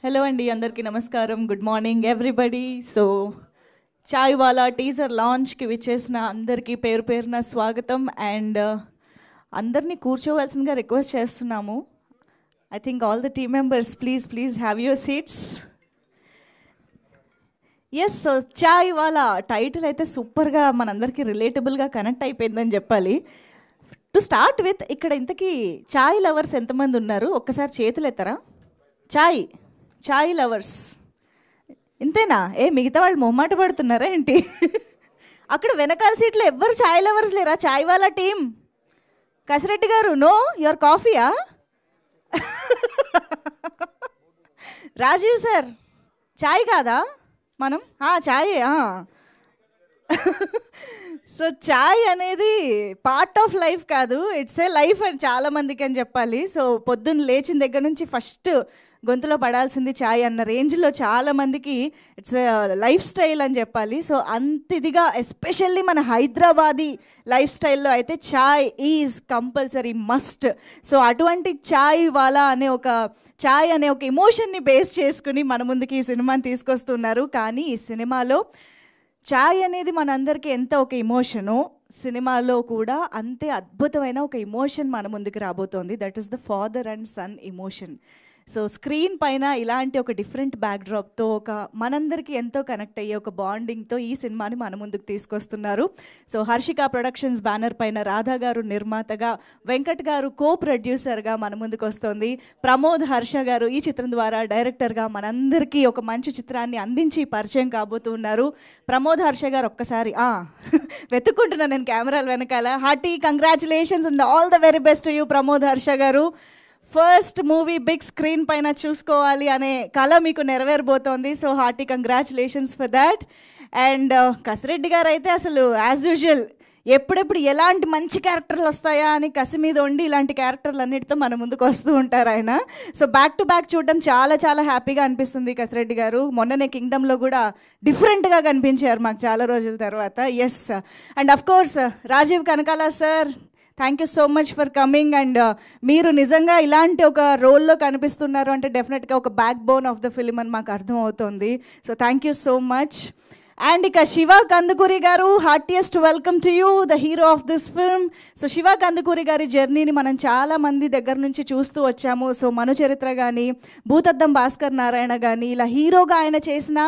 Hello అండి, అందరికీ నమస్కారం. Good morning everybody. So Chai Wala teaser లాంచ్కి విచ్చేసిన అందరికీ పేరు పేరున స్వాగతం. అండ్ అందరినీ కూర్చోవలసిందిగా రిక్వెస్ట్ చేస్తున్నాము. I think all the team members please have your seats. Yes, so Chai Wala title అయితే సూపర్గా మనందరికీ రిలేటబుల్గా కనెక్ట్ అయిపోయిందని చెప్పాలి. టు స్టార్ట్ విత్, ఇక్కడ ఇంతకీ చాయ్ లవర్స్ ఎంతమంది ఉన్నారు? ఒక్కసారి చేతులు ఎత్తరా. చాయ్ లవర్స్ ఇంతేనా? మిగతా వాళ్ళు మొహమాట పడుతున్నారా ఏంటి? అక్కడ వెనకాల సీట్లో ఎవ్వరు చాయ్ లవర్స్ లేరా? చాయ్ వాలా టీం. కసిరెడ్డి గారు, నో యువర్ కాఫీయా? రాజీవ్ సార్, చాయ్ కాదా మనం? చాయే. సో చాయ్ అనేది పార్ట్ ఆఫ్ లైఫ్ కాదు, ఇట్స్ ఏ లైఫ్ అని చాలామందికి అని చెప్పాలి. సో పొద్దున్న లేచిన దగ్గర నుంచి ఫస్ట్ గొంతులో పడాల్సింది చాయ్ అన్న రేంజ్లో చాలామందికి ఇట్స్ లైఫ్ స్టైల్ అని చెప్పాలి. సో అంత ఇదిగా ఎస్పెషల్లీ మన హైదరాబాదీ లైఫ్ స్టైల్లో అయితే చాయ్ ఈజ్ కంపల్సరీ మస్ట్. సో అటువంటి చాయ్ వాలా అనే ఒక ఎమోషన్ని బేస్ చేసుకుని మన ముందుకి ఈ సినిమాని తీసుకొస్తున్నారు. కానీ ఈ సినిమాలో చాయ్ అనేది మనందరికీ ఎంత ఒక ఎమోషను, సినిమాలో కూడా అంతే అద్భుతమైన ఒక ఎమోషన్ మన ముందుకు రాబోతోంది. That is the father and son emotion. So screen పైన ఇలాంటి ఒక డిఫరెంట్ బ్యాక్డ్రాప్తో మనందరికీ ఎంతో కనెక్ట్ అయ్యే ఒక బాండింగ్తో ఈ సినిమాని మన ముందుకు తీసుకొస్తున్నారు. సో హర్షిక ప్రొడక్షన్స్ బ్యానర్ పైన రాధా గారు నిర్మాతగా, వెంకట్ గారు కో ప్రొడ్యూసర్గా మన ముందుకు వస్తుంది. ప్రమోద్ హర్ష గారు ఈ చిత్రం ద్వారా డైరెక్టర్గా మనందరికీ ఒక మంచి చిత్రాన్ని అందించి పరిచయం కాబోతున్నారు. ప్రమోద్ హర్ష గారు ఒక్కసారి వెతుక్కుంటున్నాను నేను కెమెరాల వెనకాల. Hearty congratulations and all the very best you Pramod Harsha garu. First movie big screen పైన చూసుకోవాలి అనే కళ మీకు నెరవేరబోతోంది. So hearty congratulations for that. And Kasireddy garu అయితే అసలు యాజ్ యూజువల్ ఎప్పుడెప్పుడు ఎలాంటి మంచి క్యారెక్టర్లు వస్తాయా అని కసి మీద ఉండి ఇలాంటి క్యారెక్టర్లు అన్నిటితో మన ముందుకు వస్తూ ఉంటారు ఆయన. సో బ్యాక్ టు బ్యాక్ చూడడం చాలా చాలా హ్యాపీగా అనిపిస్తుంది కసిరెడ్డి గారు. మొన్ననే కింగ్డమ్లో కూడా డిఫరెంట్గా కనిపించారు మాకు చాలా రోజుల తర్వాత. Yes, and of course Rajeev Kanakala sir, thank you so much for coming. And మీరు నిజంగా ఇలాంటి ఒక రోల్లో కనిపిస్తున్నారు అంటే డెఫినెట్గా ఒక backbone of the film అని మాకు అర్థమవుతుంది. So thank you so much. And ఇక శివ కందుకూరి గారు, heartiest welcome to you, the hero of this film. So Shiva Kandukuri గారి జర్నీని మనం చాలా మంది దగ్గర నుంచి చూస్తూ వచ్చాము. సో మను చరిత్ర కానీ, భూతద్దం భాస్కర్ నారాయణ కానీ, ఇలా హీరోగా ఆయన చేసిన,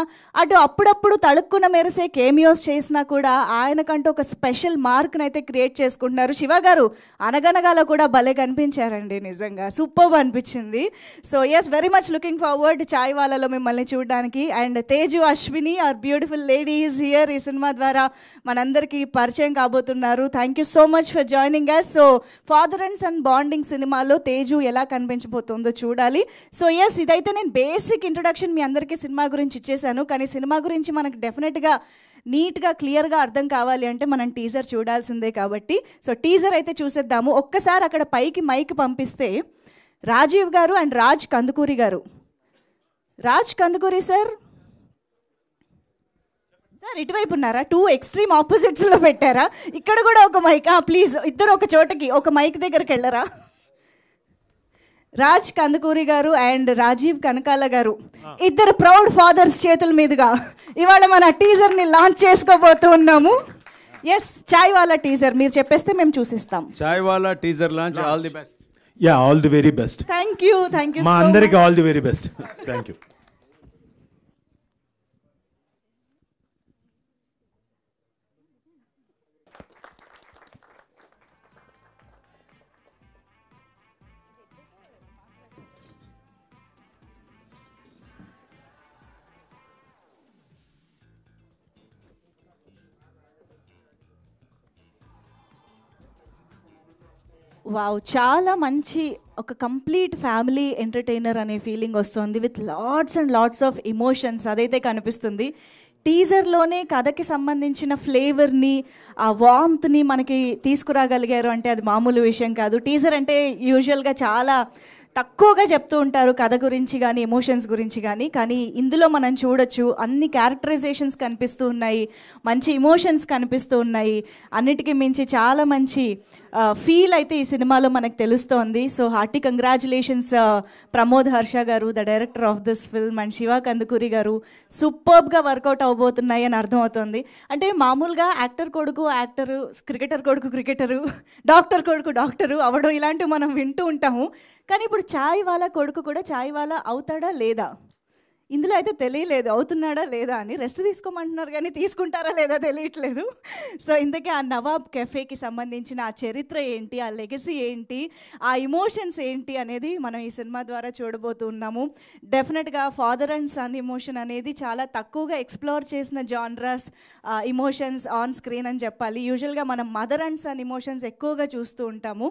అటు అప్పుడప్పుడు తళుక్కున మెరిసే కేమియోస్ చేసినా కూడా ఆయనకంటూ ఒక స్పెషల్ మార్క్ని అయితే క్రియేట్ చేసుకుంటున్నారు. శివ గారు అనగనగాలో కూడా భలే కనిపించారండి, నిజంగా సూపర్ అనిపించింది. So yes, very much looking forward Chai వాలాలో మిమ్మల్ని చూడడానికి. And Teju Ashwini, are beautiful ladies here, ఈ సినిమా ద్వారా మనందరికీ పరిచయం కాబోతున్నారు. Thank you so much for joining us. So father and son bonding సినిమాలో తేజు ఎలా కనిపించబోతుందో చూడాలి. సో ఎస్, ఇదైతే నేను బేసిక్ ఇంట్రొడక్షన్ మీ అందరికీ సినిమా గురించి ఇచ్చేసాను. కానీ సినిమా గురించి మనకు డెఫినెట్గా నీట్గా క్లియర్గా అర్థం కావాలి అంటే మనం టీజర్ చూడాల్సిందే కాబట్టి సో టీజర్ అయితే చూసేద్దాము. ఒక్కసారి అక్కడ పైకి మైక్ పంపిస్తే రాజీవ్ గారు అండ్ రాజ్ కందుకూరి గారు. రాజ్ కందుకూరి సార్, సార్ ఇటువైపు ఉన్నారా? టూ ఎక్స్ట్రీమ్ ఆపోజిట్స్లో పెట్టారా? ఇక్కడ కూడా ఒక మైక్, ప్లీజ్ ఇద్దరు ఒక చోటకి ఒక మైక్ దగ్గరికి వెళ్ళరా? రాజ్ కందుకూరి గారు అండ్ రాజీవ్ కనకాల గారు, ఇద్దరు ప్రౌడ్ ఫాదర్స్ చేతుల మీదుగా ఇవాళ మన టీజర్ని లాంచ్ చేసుకోబోతూ ఉన్నాము. ఎస్, చాయ్ వాలా టీజర్ మీరు చెప్పేస్తే మేము చూసిస్తాం. Chai Wala teaser launch, all the best. Yeah, all the very best. Thank you మా అందరికి all the very best. Thank you. Wow, చాలా మంచి ఒక కంప్లీట్ ఫ్యామిలీ ఎంటర్టైనర్ అనే ఫీలింగ్ వస్తుంది with lots and lots of emotions. అదైతే కనిపిస్తుంది. టీజర్లోనే కథకి సంబంధించిన ఫ్లేవర్ని, ఆ వార్మ్త్ని మనకి తీసుకురాగలిగారు అంటే అది మామూలు విషయం కాదు. టీజర్ అంటే యూజువల్గా చాలా తక్కువగా చెప్తూ ఉంటారు కథ గురించి కానీ ఎమోషన్స్ గురించి కానీ ఇందులో మనం చూడొచ్చు అన్ని క్యారెక్టరైజేషన్స్ కనిపిస్తూ ఉన్నాయి, మంచి ఎమోషన్స్ కనిపిస్తూ ఉన్నాయి. అన్నిటికీ మించి చాలా మంచి ఫీల్ అయితే ఈ సినిమాలో మనకు తెలుస్తోంది. So hearty congratulations Pramod Harsha garu, the director of this film, and Shiva Kandukuri garu. సూపర్బ్గా వర్కౌట్ అవబోతున్నాయి అని అర్థమవుతుంది. అంటే మామూలుగా యాక్టర్ కొడుకు యాక్టరు, క్రికెటర్ కొడుకు క్రికెటరు, డాక్టర్ కొడుకు డాక్టరు అవడం ఇలాంటివి మనం వింటూ ఉంటాము. కానీ ఇప్పుడు చాయ్ వాలా కొడుకు కూడా చాయ్ వాలా అవుతాడా లేదా, ఇందులో అయితే తెలియలేదు అవుతున్నాడా లేదా అని. రెస్ట్ తీసుకోమంటున్నారు కానీ తీసుకుంటారా లేదా తెలియట్లేదు. సో ఇంతకీ ఆ నవాబ్ కెఫేకి సంబంధించిన ఆ చరిత్ర ఏంటి, ఆ లెగసీ ఏంటి, ఆ ఇమోషన్స్ ఏంటి అనేది మనం ఈ సినిమా ద్వారా చూడబోతున్నాము. డెఫినెట్గా ఫాదర్ అండ్ సన్ ఇమోషన్ అనేది చాలా తక్కువగా ఎక్స్ప్లోర్ చేసిన జాన్రాస్ ఇమోషన్స్ ఆన్ స్క్రీన్ అని చెప్పాలి. యూజువల్గా మనం మదర్ అండ్ సన్ ఇమోషన్స్ ఎక్కువగా చూస్తూ ఉంటాము.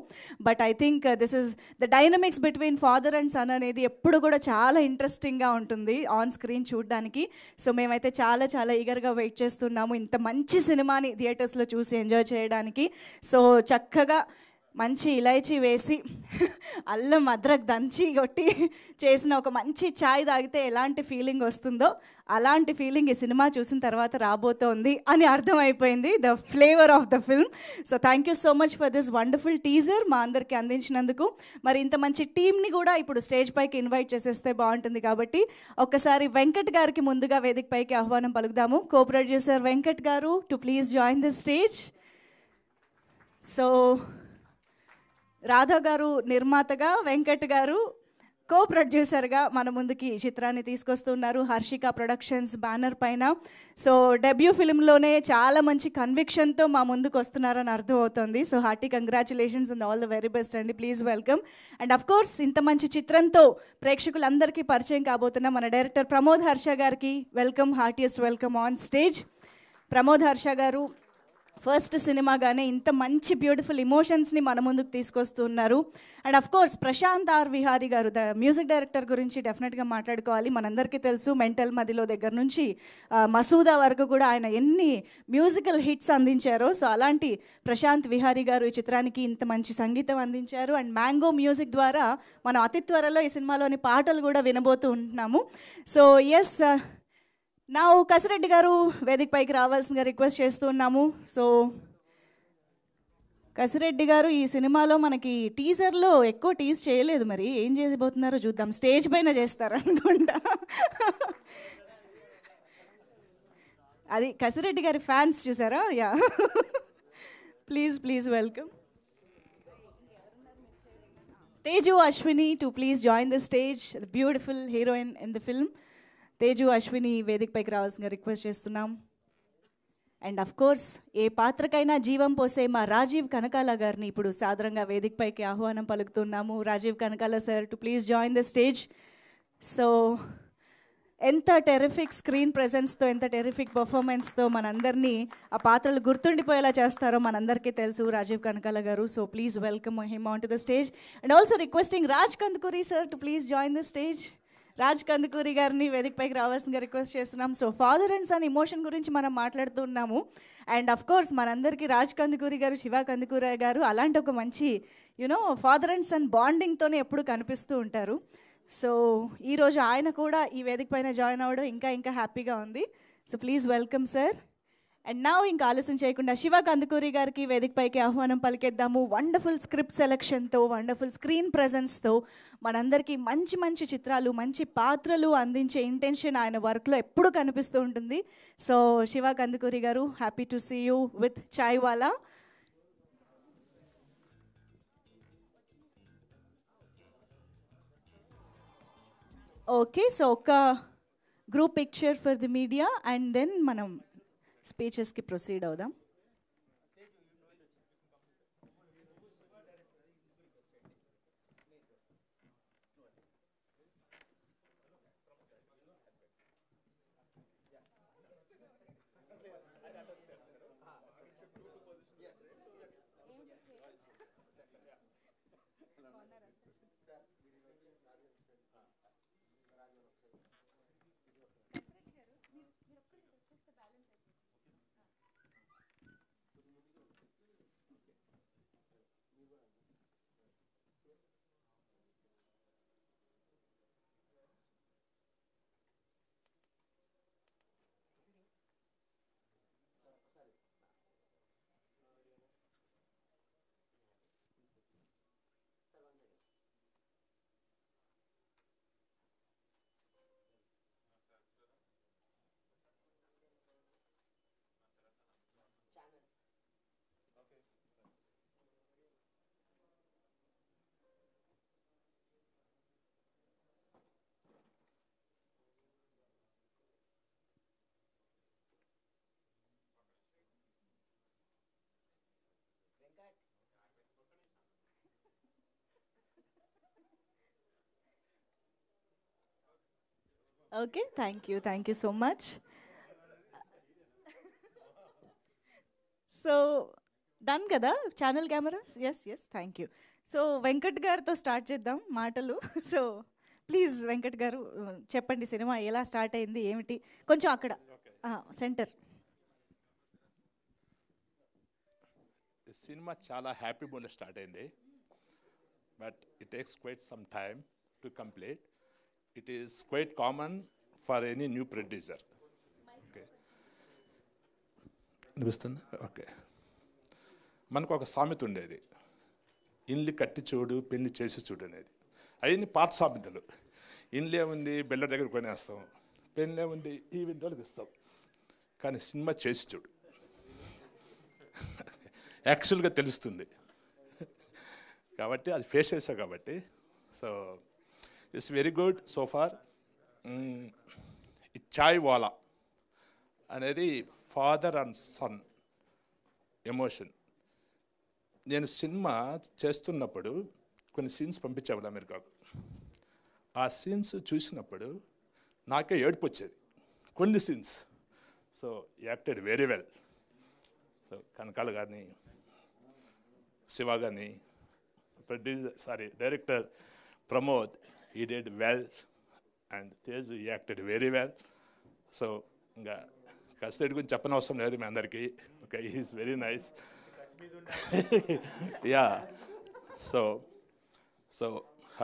But I think this is the dynamics between father and son అనేది ఎప్పుడు కూడా చాలా ఇంట్రెస్టింగ్గా ఉంటుంది ఆన్ స్క్రీన్ చూడడానికి. సో మేమైతే చాలా చాలా ఈగర్గా వెయిట్ చేస్తున్నాము ఇంత మంచి సినిమాని థియేటర్స్లో చూసి ఎంజాయ్ చేయడానికి. సో చక్కగా మంచి ఇలైచీ వేసి అల్లం అద్రక్ దంచి కొట్టి చేసిన ఒక మంచి ఛాయ్ తాగితే ఎలాంటి ఫీలింగ్ వస్తుందో అలాంటి ఫీలింగ్ ఈ సినిమా చూసిన తర్వాత రాబోతోంది అని అర్థమైపోయింది, the flavour of the film. So thank you so much for this wonderful teaser మా అందరికీ అందించినందుకు. మరి ఇంత మంచి టీమ్ని కూడా ఇప్పుడు స్టేజ్ పైకి ఇన్వైట్ చేసేస్తే బాగుంటుంది కాబట్టి ఒక్కసారి వెంకట్ గారికి ముందుగా వేదిక పైకి ఆహ్వానం పలుకుదాము. కో ప్రొడ్యూసర్ వెంకట్ గారు to please join the stage. So Radha గారు నిర్మాతగా, వెంకట్ గారు కో ప్రొడ్యూసర్గా మన ముందుకి ఈ చిత్రాన్ని తీసుకొస్తున్నారు హర్షిక ప్రొడక్షన్స్ బ్యానర్ పైన. సో డెబ్యూ ఫిల్మ్లోనే చాలా మంచి కన్విక్షన్తో మా ముందుకు వస్తున్నారని అర్థం అవుతుంది. So hearty congratulations and all the very best అండి. Please welcome. And of course ఇంత మంచి చిత్రంతో ప్రేక్షకులందరికీ పరిచయం కాబోతున్న మన డైరెక్టర్ ప్రమోద్ హర్ష గారికి welcome, heartiest welcome on stage. Pramod Harsha garu first సినిమాగానే ఇంత మంచి బ్యూటిఫుల్ ఇమోషన్స్ని మన ముందుకు తీసుకొస్తున్నారు. And of course Prashanth R Vihari గారు, ద మ్యూజిక్ డైరెక్టర్ గురించి డెఫినెట్గా మాట్లాడుకోవాలి. మనందరికీ తెలుసు మెంటల్ మదిలో దగ్గర నుంచి మసూదా వరకు కూడా ఆయన ఎన్ని మ్యూజికల్ హిట్స్ అందించారో. సో అలాంటి ప్రశాంత్ విహారీ గారు ఈ చిత్రానికి ఇంత మంచి సంగీతం అందించారు. అండ్ మ్యాంగో మ్యూజిక్ ద్వారా మనం అతి త్వరలో ఈ సినిమాలోని పాటలు కూడా వినబోతూ ఉంటున్నాము. సో ఎస్, నా కసిరెడ్డి గారు వేదిక పైకి రావాల్సిందిగా రిక్వెస్ట్ చేస్తున్నాము. సో కసిరెడ్డి గారు ఈ సినిమాలో మనకి టీజర్లో ఎక్కువ టీజ్ చేయలేదు, మరి ఏం చేసిపోతున్నారో చూద్దాం. స్టేజ్ పైన చేస్తారు అనుకుంటా. అది కసిరెడ్డి గారి ఫ్యాన్స్ చూసారా? Yeah, please please welcome Teju Ashwini to please join the stage, the beautiful heroine in the film. Teju Ashwini వేదిక పైకి రావాల్సిందిగా రిక్వెస్ట్ చేస్తున్నాం. అండ్ అఫ్ కోర్స్ ఏ పాత్రకైనా జీవం పోసే మా రాజీవ్ కనకాల గారిని ఇప్పుడు సాదరంగా వేదిక పైకి ఆహ్వానం పలుకుతున్నాము. Rajeev Kanakala sir to please join the stage. So ఎంత టెరిఫిక్ స్క్రీన్ ప్రెజెన్స్తో, ఎంత టెరిఫిక్ పర్ఫార్మెన్స్తో మనందరినీ ఆ పాత్రలు గుర్తుండిపోయేలా చేస్తారో మనందరికీ తెలుసు రాజీవ్ కనకాల గారు. So please welcome him on to the stage. And also requesting Raj Kandukuri sir to please join the stage. Raj Kandukuri గారిని వేదిక పైకి రావాల్సిందిగా రిక్వెస్ట్ చేస్తున్నాం. So father and son emotion గురించి మనం మాట్లాడుతున్నాము. అండ్ అఫ్ కోర్స్ మనందరికీ రాజ్ కందుకూరి గారు, శివ కందుకూరి గారు అలాంటి ఒక మంచి ఫాదర్ అండ్ సన్ బాండింగ్తోనే ఎప్పుడు కనిపిస్తూ ఉంటారు. సో ఈరోజు ఆయన కూడా ఈ వేదిక పైన జాయిన్ అవ్వడం ఇంకా ఇంకా హ్యాపీగా ఉంది. So please welcome sir. And నా ఇంకా ఆలస్యం చేయకుండా శివ కందుకూరి గారికి వేదిక పైకి ఆహ్వానం పలికేద్దాము. వండర్ఫుల్ స్క్రిప్ట్ సెలెక్షన్తో, వండర్ఫుల్ స్క్రీన్ ప్రెజెన్స్తో మనందరికీ మంచి మంచి చిత్రాలు, మంచి పాత్రలు అందించే ఇంటెన్షన్ ఆయన వర్క్లో ఎప్పుడు కనిపిస్తూ ఉంటుంది. So Shiva Kandukuri garu, happy to see you with Chai Wala. Okay, so ఒక group picture for the media and then మనం స్పీచెస్కి ప్రొసీడ్ అవుదాం. Okay, thank you so much. So done కదా channel cameras? Yes thank you. So Venkat గారితో స్టార్ట్ చేద్దాం మాటలు. సో ప్లీజ్ వెంకట్ గారు చెప్పండి, సినిమా ఎలా స్టార్ట్ అయింది, ఏమిటి? కొంచెం అక్కడ సెంటర్. సినిమా చాలా హ్యాపీ మూడ్లో స్టార్ట్ అయింది, but it takes quite some time to complete. It is quite common for any new producer. Okay, అనిపిస్తుంది. ఓకే, మనకు ఒక సామెత ఉండేది, ఇల్లు కట్టి చూడు పెళ్లి చేసి చూడు అనేది. అవన్నీ పాత సామెతలు. ఇల్లు ఏముంది, బిల్డర్ దగ్గర కొనేస్తాం, పెళ్ళి ఏముంది, ఈ విండోలకు ఇస్తాం. కానీ సినిమా చేసి చూడు, యాక్చువల్గా తెలుస్తుంది. కాబట్టి అది ఫేస్ చేసావు కాబట్టి. So it's very good so far. ఈ చాయ్ వాలా అనేది ఫాదర్ అండ్ సన్ ఎమోషన్. నేను సినిమా చేస్తున్నప్పుడు కొన్ని సీన్స్ పంపించావు అమెరికాకు. ఆ సీన్స్ చూసినప్పుడు నాకే ఏడుపు వచ్చేది, కొన్ని scenes. So acted very well. So Kanakala గారిని, శివ గారిని, director Pramod, he did well, and Tej acted very well. So ఇంకా కస్టడీ గురించి చెప్పనవసరం లేదు మీ అందరికీ. Okay, he is very nice. Yeah, so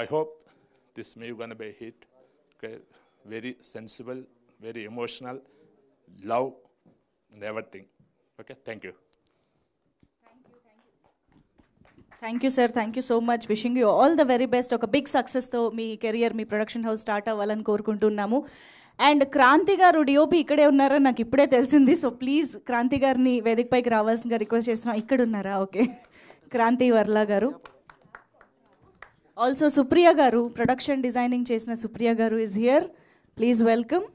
I hope this movie gonna be a hit. Okay, very sensible, very emotional, love and everything. Okay, thank you. Thank you sir, thank you so much. Wishing you all the very best. ఒక big సక్సెస్తో మీ career, మీ production house start అవ్వాలని కోరుకుంటున్నాము. And Kranti గారు DOP ఇక్కడే ఉన్నారని నాకు ఇప్పుడే తెలిసింది. So please Kranti గారిని వేదికపైకి రావాల్సిందిగా రిక్వెస్ట్ చేస్తున్నాం. ఇక్కడ ఉన్నారా? ఓకే, క్రాంతి వర్లా గారు. ఆల్సో సుప్రియ గారు, ప్రొడక్షన్ డిజైనింగ్ చేసిన సుప్రియ గారు is here. Please welcome.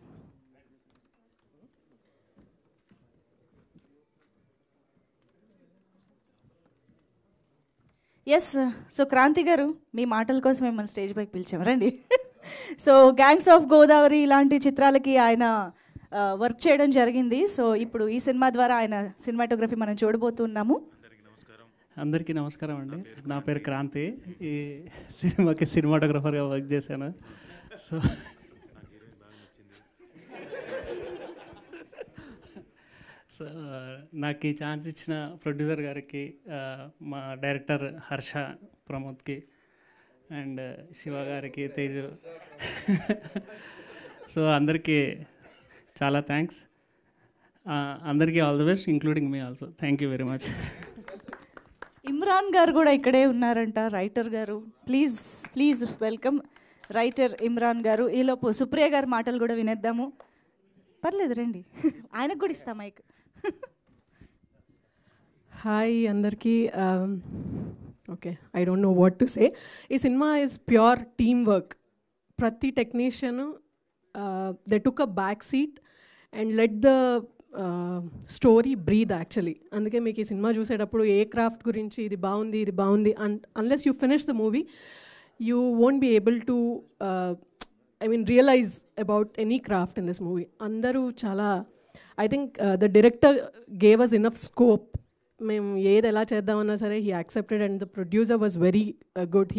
Yes, so Kranthi గారు మీ మాటల కోసం మిమ్మల్ని స్టేజ్ పైకి పిలిచాము, రండి. సో గ్యాంగ్స్ ఆఫ్ గోదావరి ఇలాంటి చిత్రాలకి ఆయన వర్క్ చేయడం జరిగింది. సో ఇప్పుడు ఈ సినిమా ద్వారా ఆయన సినిమాటోగ్రఫీ మనం చూడబోతున్నాము. అందరికీ నమస్కారం అండి. నా పేరు క్రాంతి. ఈ సినిమాకి సినిమాటోగ్రఫర్గా వర్క్ చేశాను. సో సో నాకు ఈ ఛాన్స్ ఇచ్చిన ప్రొడ్యూసర్ గారికి, మా డైరెక్టర్ హర్ష, ప్రమోద్కి, అండ్ శివ గారికి, తేజు, సో అందరికీ చాలా థ్యాంక్స్. అందరికీ all the best, including me also. Thank you very much. Imran గారు కూడా ఇక్కడే ఉన్నారంట, రైటర్ గారు. Please please welcome writer Imran గారు. ఈలోపు సుప్రియ గారి మాటలు కూడా వినేద్దాము. పర్లేదు రండి, ఆయనకు కూడా ఇస్తాం మైక్. హాయ్ అందరికీ. Okay, I don't know what to say. ఈ cinema is pure team work. ప్రతి technician they took a back seat and let the story breathe actually. అందుకే మీకు ఈ సినిమా చూసేటప్పుడు ఏ క్రాఫ్ట్ గురించి ఇది బాగుంది unless you finish the movie you won't be able to realize about any craft in this movie. అందరూ చాలా, I think the director gave us enough scope. మేము ఏది ఎలా చేద్దామన్నా సరే he accepted and the producer was very good.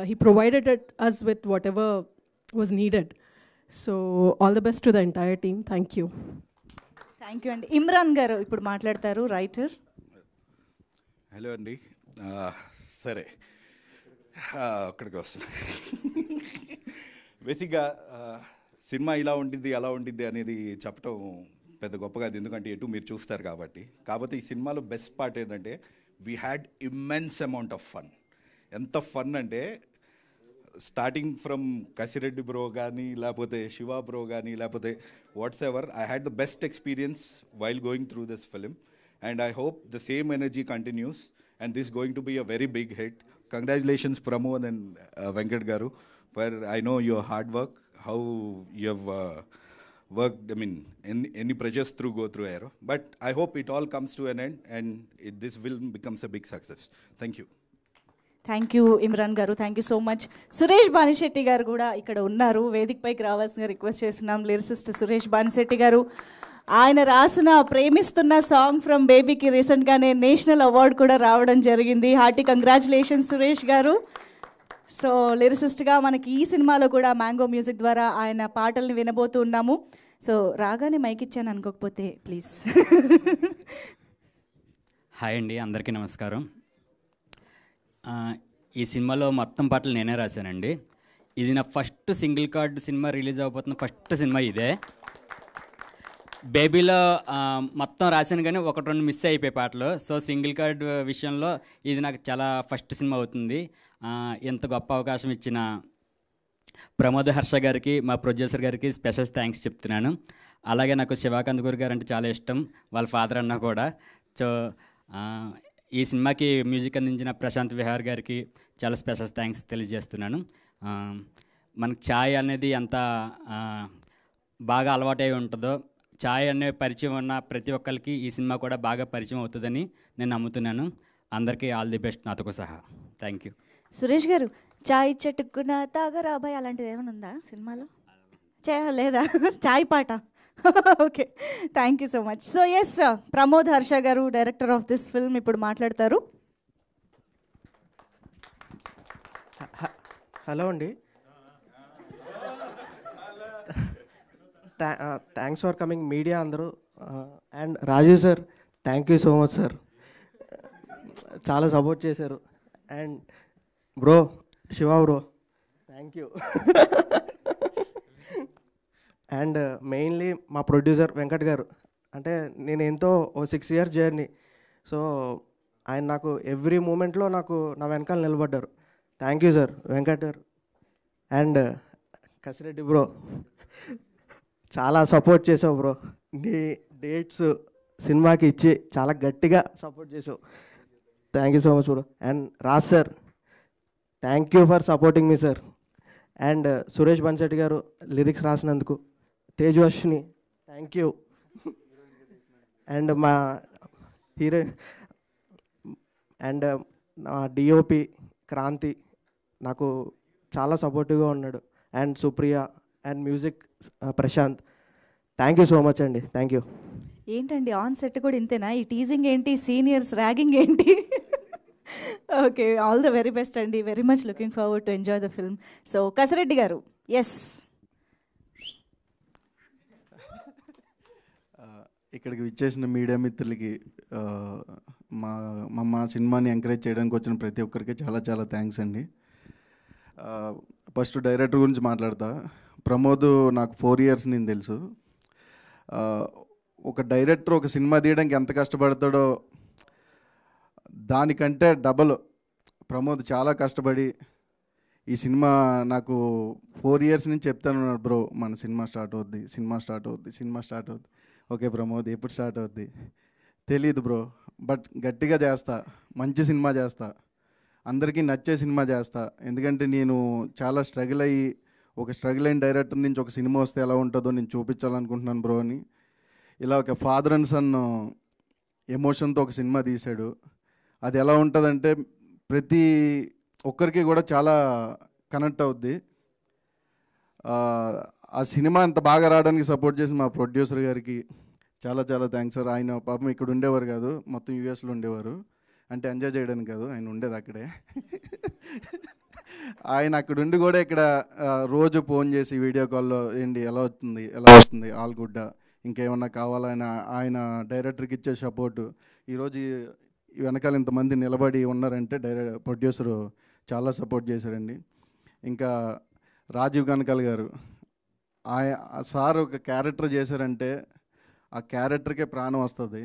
He provided us with whatever was needed. So all the best to the entire team. Thank you. Thank you అండి. ఇమ్రాన్ గారు ఇప్పుడు మాట్లాడతారు, writer. Hello అండి. సరే, అక్కడికి వస్తున్నా. బేసిక్గా సినిమా ఇలా ఉండిద్ది అలా ఉండిద్ది అనేది చెప్పడం పెద్ద గొప్ప కాదు, ఎందుకంటే ఎటు మీరు చూస్తారు కాబట్టి. కాకపోతే ఈ సినిమాలో బెస్ట్ పార్ట్ ఏంటంటే we had immense amount of fun. ఎంత ఫన్ అంటే స్టార్టింగ్ ఫ్రమ్ కసిరెడ్డి బ్రో కానీ, లేకపోతే శివ బ్రో కానీ, లేకపోతే whatsoever, I had the best experience while going through this film. And I hope the same energy continues and this going to be a very big hit. Congratulations Pramod and Venkat garu for I know your hard work, how you have worked, I mean, any pressures go through Aero. But I hope it all comes to an end and this film becomes a big success. Thank you. Thank you Imran garu, thank you so much. Suresh Banisetti garu కూడా ఇక్కడ ఉన్నారు, వేదికపైకి రావాల్సిందిగా request చేస్తున్నాం. Lyricist Suresh Banisetti గారు, ఆయన రాసిన ప్రేమిస్తున్న సాంగ్ ఫ్రమ్ బేబీకి రీసెంట్గానే నేషనల్ అవార్డు కూడా రావడం జరిగింది. హార్టీ కంగ్రాచులేషన్స్ సురేష్ గారు. సో లిరిసిస్ట్గా మనకి ఈ సినిమాలో కూడా మ్యాంగో మ్యూజిక్ ద్వారా ఆయన పాటల్ని వినబోతూ ఉన్నాము. సో రాగానే మైక్ ఇచ్చాను అనుకోకపోతే ప్లీజ్. హాయ్ అండి, అందరికీ నమస్కారం. ఈ సినిమాలో మొత్తం పాటలు నేనే రాశానండి. ఇది నా first single card cinema, release అవబోతున్న ఫస్ట్ సినిమా ఇదే. బేబీలో మొత్తం రాశాను కానీ ఒకటి రెండు మిస్ అయిపోయి పాటలు. సో సింగిల్ కార్డ్ విషయంలో ఇది నాకు చాలా ఫస్ట్ సినిమా అవుతుంది. ఇంత గొప్ప అవకాశం ఇచ్చిన ప్రమోద్ హర్ష గారికి, మా ప్రొడ్యూసర్ గారికి స్పెషల్ థ్యాంక్స్ చెప్తున్నాను. అలాగే నాకు శివాకాంత్ గురు గారు అంటే చాలా ఇష్టం, వాళ్ళ ఫాదర్ అన్న కూడా. సో ఈ సినిమాకి మ్యూజిక్ అందించిన ప్రశాంత్ విహార్ గారికి చాలా స్పెషల్ థ్యాంక్స్ తెలియజేస్తున్నాను. మనకు ఛాయ్ అనేది ఎంత బాగా అలవాటై ఉంటుందో, ఛాయ్ అనే పరిచయం ఉన్న ప్రతి ఒక్కరికి ఈ సినిమా కూడా బాగా పరిచయం అవుతుందని నేను నమ్ముతున్నాను. అందరికీ ఆల్ ది బెస్ట్ నాతో సహా. Thank you. సురేష్ గారు, చాయ్ చెట్టుకున్న తాగరాబాయ్ అలాంటిది ఏమైనా ఉందా సినిమాలో? లేదా చాయ్ పాట? Okay, thank you so much. So yes, Pramod Harsha గారు, డైరెక్టర్ ఆఫ్ దిస్ ఫిల్మ్, ఇప్పుడు మాట్లాడతారు. హలో అండి, థ్యాంక్స్ ఫర్ కమింగ్ మీడియా అందరూ. And Rajiv sir, thank you so much sir, చాలా సపోర్ట్ చేశారు. And bro, Shiva bro, thank you. And mainly మా producer Venkat గారు, అంటే నేను ఎంతో 6 years జర్నీ. సో ఆయన నాకు ఎవ్రీ మూమెంట్లో నాకు నా వెనకాల నిలబడ్డారు. Thank you sir Venkat garu. And Kasireddy bro, చాలా సపోర్ట్ చేసావు బ్రో. నీ డేట్స్ సినిమాకి ఇచ్చి చాలా గట్టిగా సపోర్ట్ చేసావు. Thank you so much bro. And Raj sir, thank you for supporting me sir. And Suresh Bansetti garu lyrics రాసినందుకు. Tejaswini, thank you. అండ్ మా హీరోయిన్ అండ్ నా డిఓపి క్రాంతి నాకు చాలా సపోర్టివ్గా ఉన్నాడు. And Supriya and music Prashanth, thank you so much అండి. Thank you. ఏంటండి ఆన్ సెట్ కూడా ఇంతేనా? ఈ టీజింగ్ ఏంటి, సీనియర్స్ ర్యాగింగ్ ఏంటి? Okay, all the very best అండి. Very much looking forward to enjoy the film. So Kasireddy garu, yes. ఇక్కడికి విచ్చేసిన మీడియా మిత్రులకి, మా సినిమాని ఎంకరేజ్ చేయడానికి వచ్చిన ప్రతి ఒక్కరికి చాలా చాలా థ్యాంక్స్ అండి. ఫస్ట్ డైరెక్టర్ గురించి మాట్లాడతా. ప్రమోద్ నాకు 4 years నేను తెలుసు. ఒక డైరెక్టర్ ఒక సినిమా తీయడానికి ఎంత కష్టపడతాడో దానికంటే డబల్ ప్రమోద్ చాలా కష్టపడి ఈ సినిమా నాకు 4 years నుంచి చెప్తాను, బ్రో మన సినిమా స్టార్ట్ అవుద్ది, సినిమా స్టార్ట్ అవుద్ది, సినిమా స్టార్ట్ అవుద్ది. ఓకే ప్రమోద్, ఎప్పుడు స్టార్ట్ అవుద్ది తెలీదు బ్రో, బట్ గట్టిగా చేస్తా, మంచి సినిమా చేస్తా, అందరికీ నచ్చే సినిమా చేస్తా. ఎందుకంటే నేను చాలా స్ట్రగుల్ అయ్యి, ఒక స్ట్రగుల్ అయిన డైరెక్టర్ నుంచి ఒక సినిమా వస్తే ఎలా ఉంటుందో నేను చూపించాలనుకుంటున్నాను బ్రో అని. ఇలా ఒక ఫాదర్ అండ్ సన్ ఎమోషన్తో ఒక సినిమా తీశాడు. అది ఎలా ఉంటుందంటే ప్రతి ఒక్కరికి కూడా చాలా కనెక్ట్ అవుద్ది. ఆ సినిమా అంత బాగా రావడానికి సపోర్ట్ చేసిన మా ప్రొడ్యూసర్ గారికి చాలా చాలా థ్యాంక్స్ సార్. ఆయన పాపం ఇక్కడ ఉండేవారు కాదు, మొత్తం యూఎస్లో ఉండేవారు. అంటే ఎంజాయ్ చేయడానికి కాదు, ఆయన ఉండేది అక్కడే. ఆయన అక్కడ ఉండి కూడా ఇక్కడ రోజు ఫోన్ చేసి వీడియో కాల్లో ఏంటి ఎలా వస్తుంది, ఎలా వస్తుంది, ఆల్ గుడ్డా, ఇంకేమన్నా కావాలని ఆయన డైరెక్టర్కి ఇచ్చే సపోర్టు. ఈరోజు వెనకాల ఇంతమంది నిలబడి ఉన్నారంటే ప్రొడ్యూసరు చాలా సపోర్ట్ చేశారండి. ఇంకా రాజీవ్ కనకాల గారు, సార్ ఒక క్యారెక్టర్ చేశారంటే ఆ క్యారెక్టర్కే ప్రాణం వస్తుంది.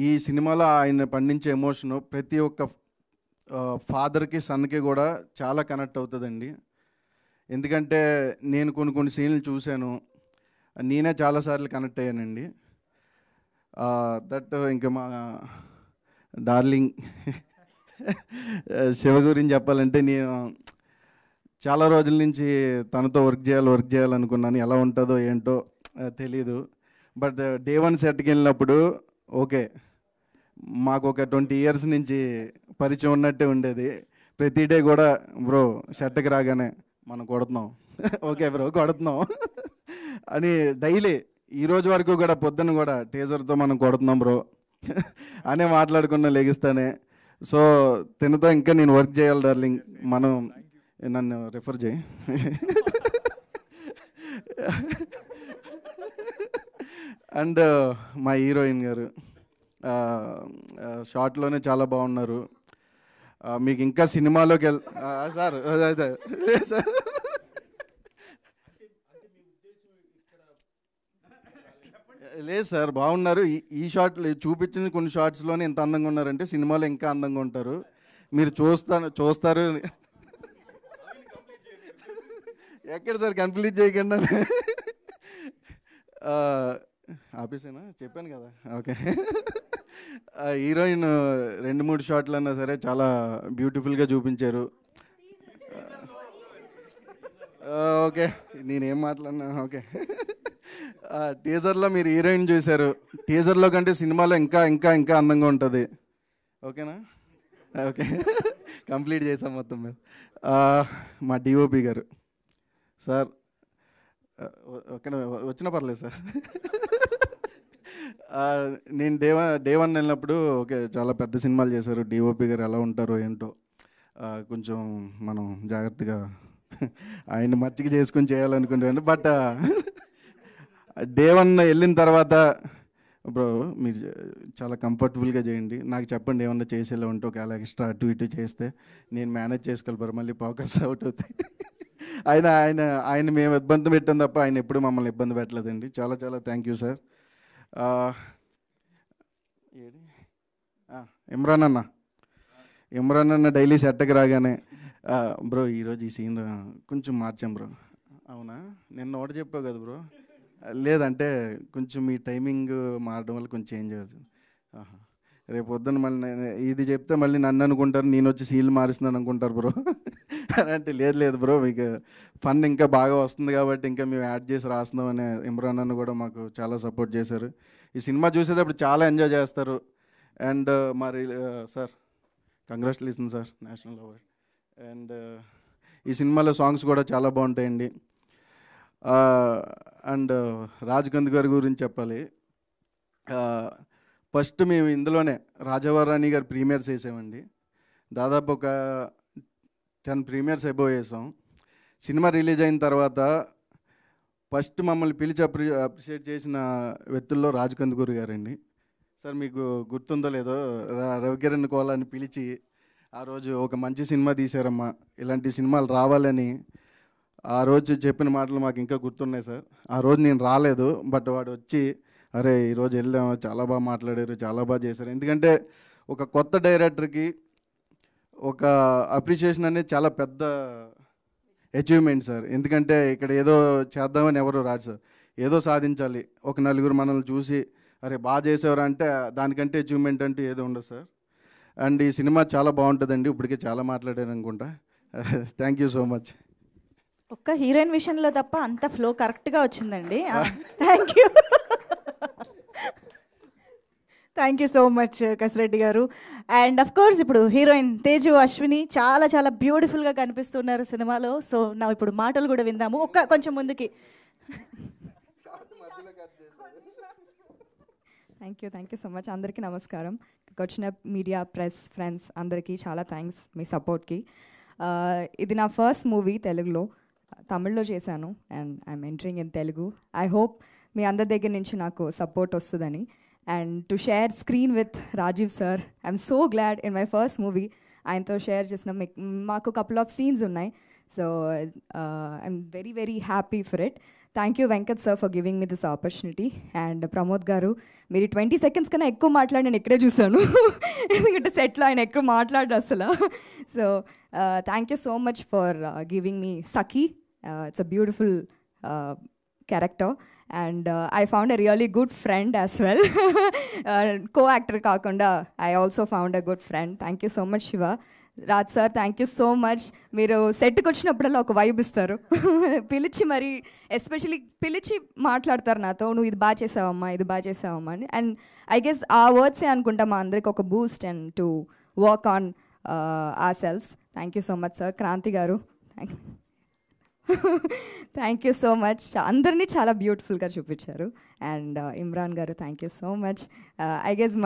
ఈ సినిమాలో ఆయన పండించే ఎమోషను ప్రతి ఒక్క ఫాదర్కి సన్కి కూడా చాలా కనెక్ట్ అవుతుందండి. ఎందుకంటే నేను కొన్ని సీన్లు చూశాను, నేనే చాలాసార్లు కనెక్ట్ అయ్యానండి. దట్ ఇంకా మా డార్లింగ్ శివ గురించి చెప్పాలంటే, నేను చాలా రోజుల నుంచి తనతో వర్క్ చేయాలనుకున్నాను. ఎలా ఉంటుందో ఏంటో తెలీదు. బట్ డే 1 సెట్కి వెళ్ళినప్పుడు ఓకే మాకు ఒక 20 ఇయర్స్ నుంచి పరిచయం ఉన్నట్టే ఉండేది. ప్రతి డే కూడా బ్రో సెట్కి రాగానే మనం కొడుతున్నాం ఓకే బ్రో కొడుతున్నాం అని డైలీ ఈ రోజు వరకు కూడా పొద్దున్న కూడా టీజర్తో మనం కొడుతున్నాం బ్రో అనే మాట్లాడుకున్న లెగిస్తానే. సో తినతో ఇంకా నేను వర్క్ చేయాలి డార్లింగ్, మనం నన్ను రిఫర్ చేయి. అండ్ మా హీరోయిన్ గారు షార్ట్లోనే చాలా బాగున్నారు. మీకు ఇంకా సినిమాలోకి సార్ సార్ లేదు సార్ బాగున్నారు. ఈ షార్ట్లు చూపించిన కొన్ని షార్ట్స్లోనే ఇంత అందంగా ఉన్నారంటే సినిమాలో ఇంకా అందంగా ఉంటారు. మీరు చూస్తారు. ఎక్కడ సార్ కంప్లీట్ చేయకుండా ఆఫీసేనా చెప్పాను కదా ఓకే. హీరోయిన్ 2-3 షాట్లు అన్నా సరే చాలా బ్యూటిఫుల్గా చూపించారు. ఓకే నేనేం మాట్లాడినా ఓకే. టీజర్లో మీరు హీరోయిన్ చూశారు, టీజర్లో కంటే సినిమాలో ఇంకా ఇంకా ఇంకా అందంగా ఉంటుంది. ఓకేనా ఓకే కంప్లీట్ చేసాం మొత్తం మేము. మా డిఓపి గారు సార్ ఓకేనా వచ్చినా పర్లేదు సార్. నేను డే వన్ వెళ్ళినప్పుడు ఓకే చాలా పెద్ద సినిమాలు చేశారు, డిఓపి గారు ఎలా ఉంటారో ఏంటో కొంచెం మనం జాగ్రత్తగా ఆయన మచ్చిక చేసుకొని చేయాలనుకుంటాను. బట్ డే వన్ వెళ్ళిన తర్వాత బ్రో మీరు చాలా కంఫర్టబుల్గా చేయండి, నాకు చెప్పండి ఏమన్నా చేసేలా ఉంటే ఒకవేళ ఎక్స్ట్రా అటు ఇటు చేస్తే నేను మేనేజ్ చేసుకోగలరు, మళ్ళీ ఫోకస్ అవుట్ అవుతాయి. ఆయన మేము ఇబ్బంది పెట్టాం తప్ప ఆయన ఎప్పుడు మమ్మల్ని ఇబ్బంది పెట్టలేదండి. చాలా చాలా థ్యాంక్ యూ సార్. ఇమ్రాన్ అన్న డైలీ సెట్కి రాగానే బ్రో ఈరోజు ఈ సీన్ కొంచెం మార్చాం బ్రో. అవునా నిన్న ఒకటి చెప్పావు కదా బ్రో, లేదంటే కొంచెం మీ టైమింగ్ మారడం వల్ల కొంచెం చేంజ్ అవుతుంది. రేపు పొద్దున్న మళ్ళీ ఇది చెప్తే మళ్ళీ నన్ను అనుకుంటారు నేను వచ్చి సీన్లు మారుస్తున్నాను అనుకుంటారు బ్రో అంటే లేదు బ్రో మీకు ఫన్ ఇంకా బాగా వస్తుంది కాబట్టి ఇంకా మేము యాడ్ చేసి రాస్తున్నాం అనే ఇమ్రాన్ అన్న కూడా మాకు చాలా సపోర్ట్ చేశారు. ఈ సినిమా చూసేటప్పుడు చాలా ఎంజాయ్ చేస్తారు. అండ్ మరి sir congratulation sir national award. And ఈ సినిమాలో సాంగ్స్ కూడా చాలా బాగుంటాయండి. అండ్ రాజ్ కంద్ గారి గురించి చెప్పాలి. ఫస్ట్ మేము ఇందులోనే రాజావారాణి గారు ప్రీమియర్స్ వేసామండి. దాదాపు ఒక 10 ప్రీమియర్స్ అబోవ్ వేసాం. సినిమా రిలీజ్ అయిన తర్వాత ఫస్ట్ మమ్మల్ని పిలిచి అప్రిషియేట్ చేసిన వ్యక్తుల్లో రాజ్ కందుకూరి గారండి. సార్ మీకు గుర్తుందో లేదో రవికిరణ్ కోలాని పిలిచి ఆ రోజు ఒక మంచి సినిమా తీశారమ్మా, ఇలాంటి సినిమాలు రావాలని ఆ రోజు చెప్పిన మాటలు మాకు ఇంకా గుర్తున్నాయి సార్. ఆ రోజు నేను రాలేదు, బట్ వాడు వచ్చి అరే ఈరోజు వెళ్ళాము చాలా బాగా మాట్లాడారు, చాలా బాగా చేశారు. ఎందుకంటే ఒక కొత్త డైరెక్టర్కి ఒక అప్రిషియేషన్ అనేది చాలా పెద్ద అచీవ్మెంట్ సార్. ఎందుకంటే ఇక్కడ ఏదో చేద్దామని ఎవరు రాదు సార్, ఏదో సాధించాలి. ఒక నలుగురు మనల్ని చూసి అరే బాగా చేసేవారు అంటే దానికంటే అచీవ్మెంట్ అంటే ఏదో ఉండదు సార్. అండ్ ఈ సినిమా చాలా బాగుంటుందండి, ఇప్పటికే చాలా మాట్లాడారు అనుకుంటా. Thank you so much. ఒక్క హీరోయిన్ విషయంలో తప్ప అంత ఫ్లో కరెక్ట్గా వచ్చిందండి. Thank you thank you so much Kasireddy గారు. అండ్ అఫ్ కోర్స్ ఇప్పుడు హీరోయిన్ తేజు అశ్విని చాలా చాలా బ్యూటిఫుల్గా కనిపిస్తున్నారు సినిమాలో. సో నా ఇప్పుడు మాటలు కూడా విందాము, కొంచెం ముందుకి. Thank you so much. అందరికీ నమస్కారం. వచ్చిన మీడియా ప్రెస్ ఫ్రెండ్స్ అందరికీ చాలా థ్యాంక్స్ మీ సపోర్ట్కి. ఇది నా ఫస్ట్ మూవీ తెలుగులో, తమిళ్లో చేశాను and I'm entering in Telugu. I hope మీ అందరి దగ్గర నుంచి నాకు సపోర్ట్ వస్తుందని. And to share screen with Rajeev sir, I'm so glad in my first movie ఆయనతో షేర్ చేసిన మాకు కపుల్ ఆఫ్ సీన్స్ ఉన్నాయి. So I'm very very happy for it. Thank you Venkat sir for giving me this opportunity. And Pramod garu మీరు 20 seconds కన్నా ఎక్కువ మాట్లాడి నేను ఇక్కడే చూశాను ఎందుకంటే సెట్లో ఆయన ఎక్కువ మాట్లాడు అసలు. So thank you so much for giving me Sakhi. It's a beautiful character and I found a really good friend as well. Co actor కాకుండా I also found a good friend. Thank you so much Shiva. Raj sir thank you so much. మీరు సెట్కి వచ్చినప్పుడల్లా ఒక vibe ఇస్తారు. పిలిచి మరి especially పిలిచి మాట్లాడతారు నాతో, నువ్వు ఇది బాగా చేసావమ్మా, ఇది బాగా చేసావమ్మా అని. అండ్ ఐ గెస్ ఆ వర్డ్సే అనుకుంటా మా అందరికి ఒక boost and to work on our selves. Thank you so much sir. Kranti గారు థ్యాంక్ యూ సో మచ్. అందరినీ చాలా బ్యూటిఫుల్గా చూపించారు. And Imran garu thank you so much. I guess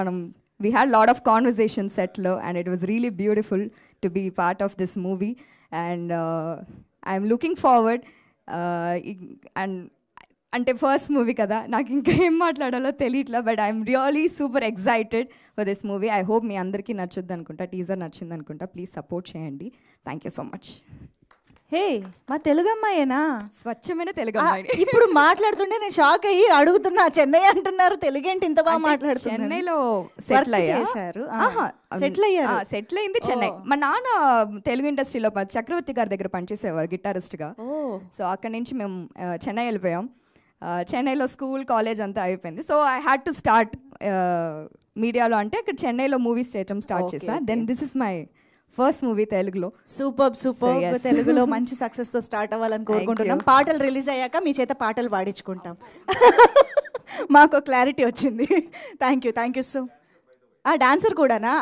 we had a lot of conversations set low, and it was really beautiful to be part of this movie. And I'm looking forward. And అంటే first movie కదా, నాకు ఇంకా ఏం మాట్లాడాలో తెలియట్లా, but I'm really super excited for this movie. I hope మీ అందరికీ నచ్చుద్ది అనుకుంటా. టీజర్ నచ్చింది అనుకుంటా. ప్లీజ్ సపోర్ట్ చేయండి. Thank you so much. Hey, మా తెలుగు అమ్మాయేనా? స్వచ్ఛమైన తెలుగు అమ్మాయి. ఇప్పుడు మాట్లాడుతుంటే నేను షాక్ అయ్యి అడుగుతున్నా, చెన్నై అంటున్నారు, తెలుగేంటి ఇంత బాగా మాట్లాడుతున్నారు? చెన్నైలో సెటిల్ అయ్యారు. సెటిల్ అయింది చెన్నై. మా నాన్న తెలుగు ఇండస్ట్రీలో చక్రవర్తి గారి దగ్గర పనిచేసేవారు గిటారిస్ట్గా. సో అక్కడి నుంచి మేము చెన్నై వెళ్ళిపోయాం. చెన్నైలో స్కూల్ కాలేజ్ అంతా అయిపోయింది. So I had to start మీడియాలో. అంటే ఇక్కడ చెన్నైలో మూవీస్ చేయటం స్టార్ట్ చేశా. Then this is my first movie తెలుగులో. సూపర్. తెలుగులో మంచి సక్సెస్ తో స్టార్ట్ అవ్వాలని కోరుకుంటున్నాం. పాటలు రిలీజ్ అయ్యాక మీ చేత పాటలు పాడించుకుంటాం. మాకు క్లారిటీ వచ్చింది. Thank you so. డాన్సర్ కూడానా?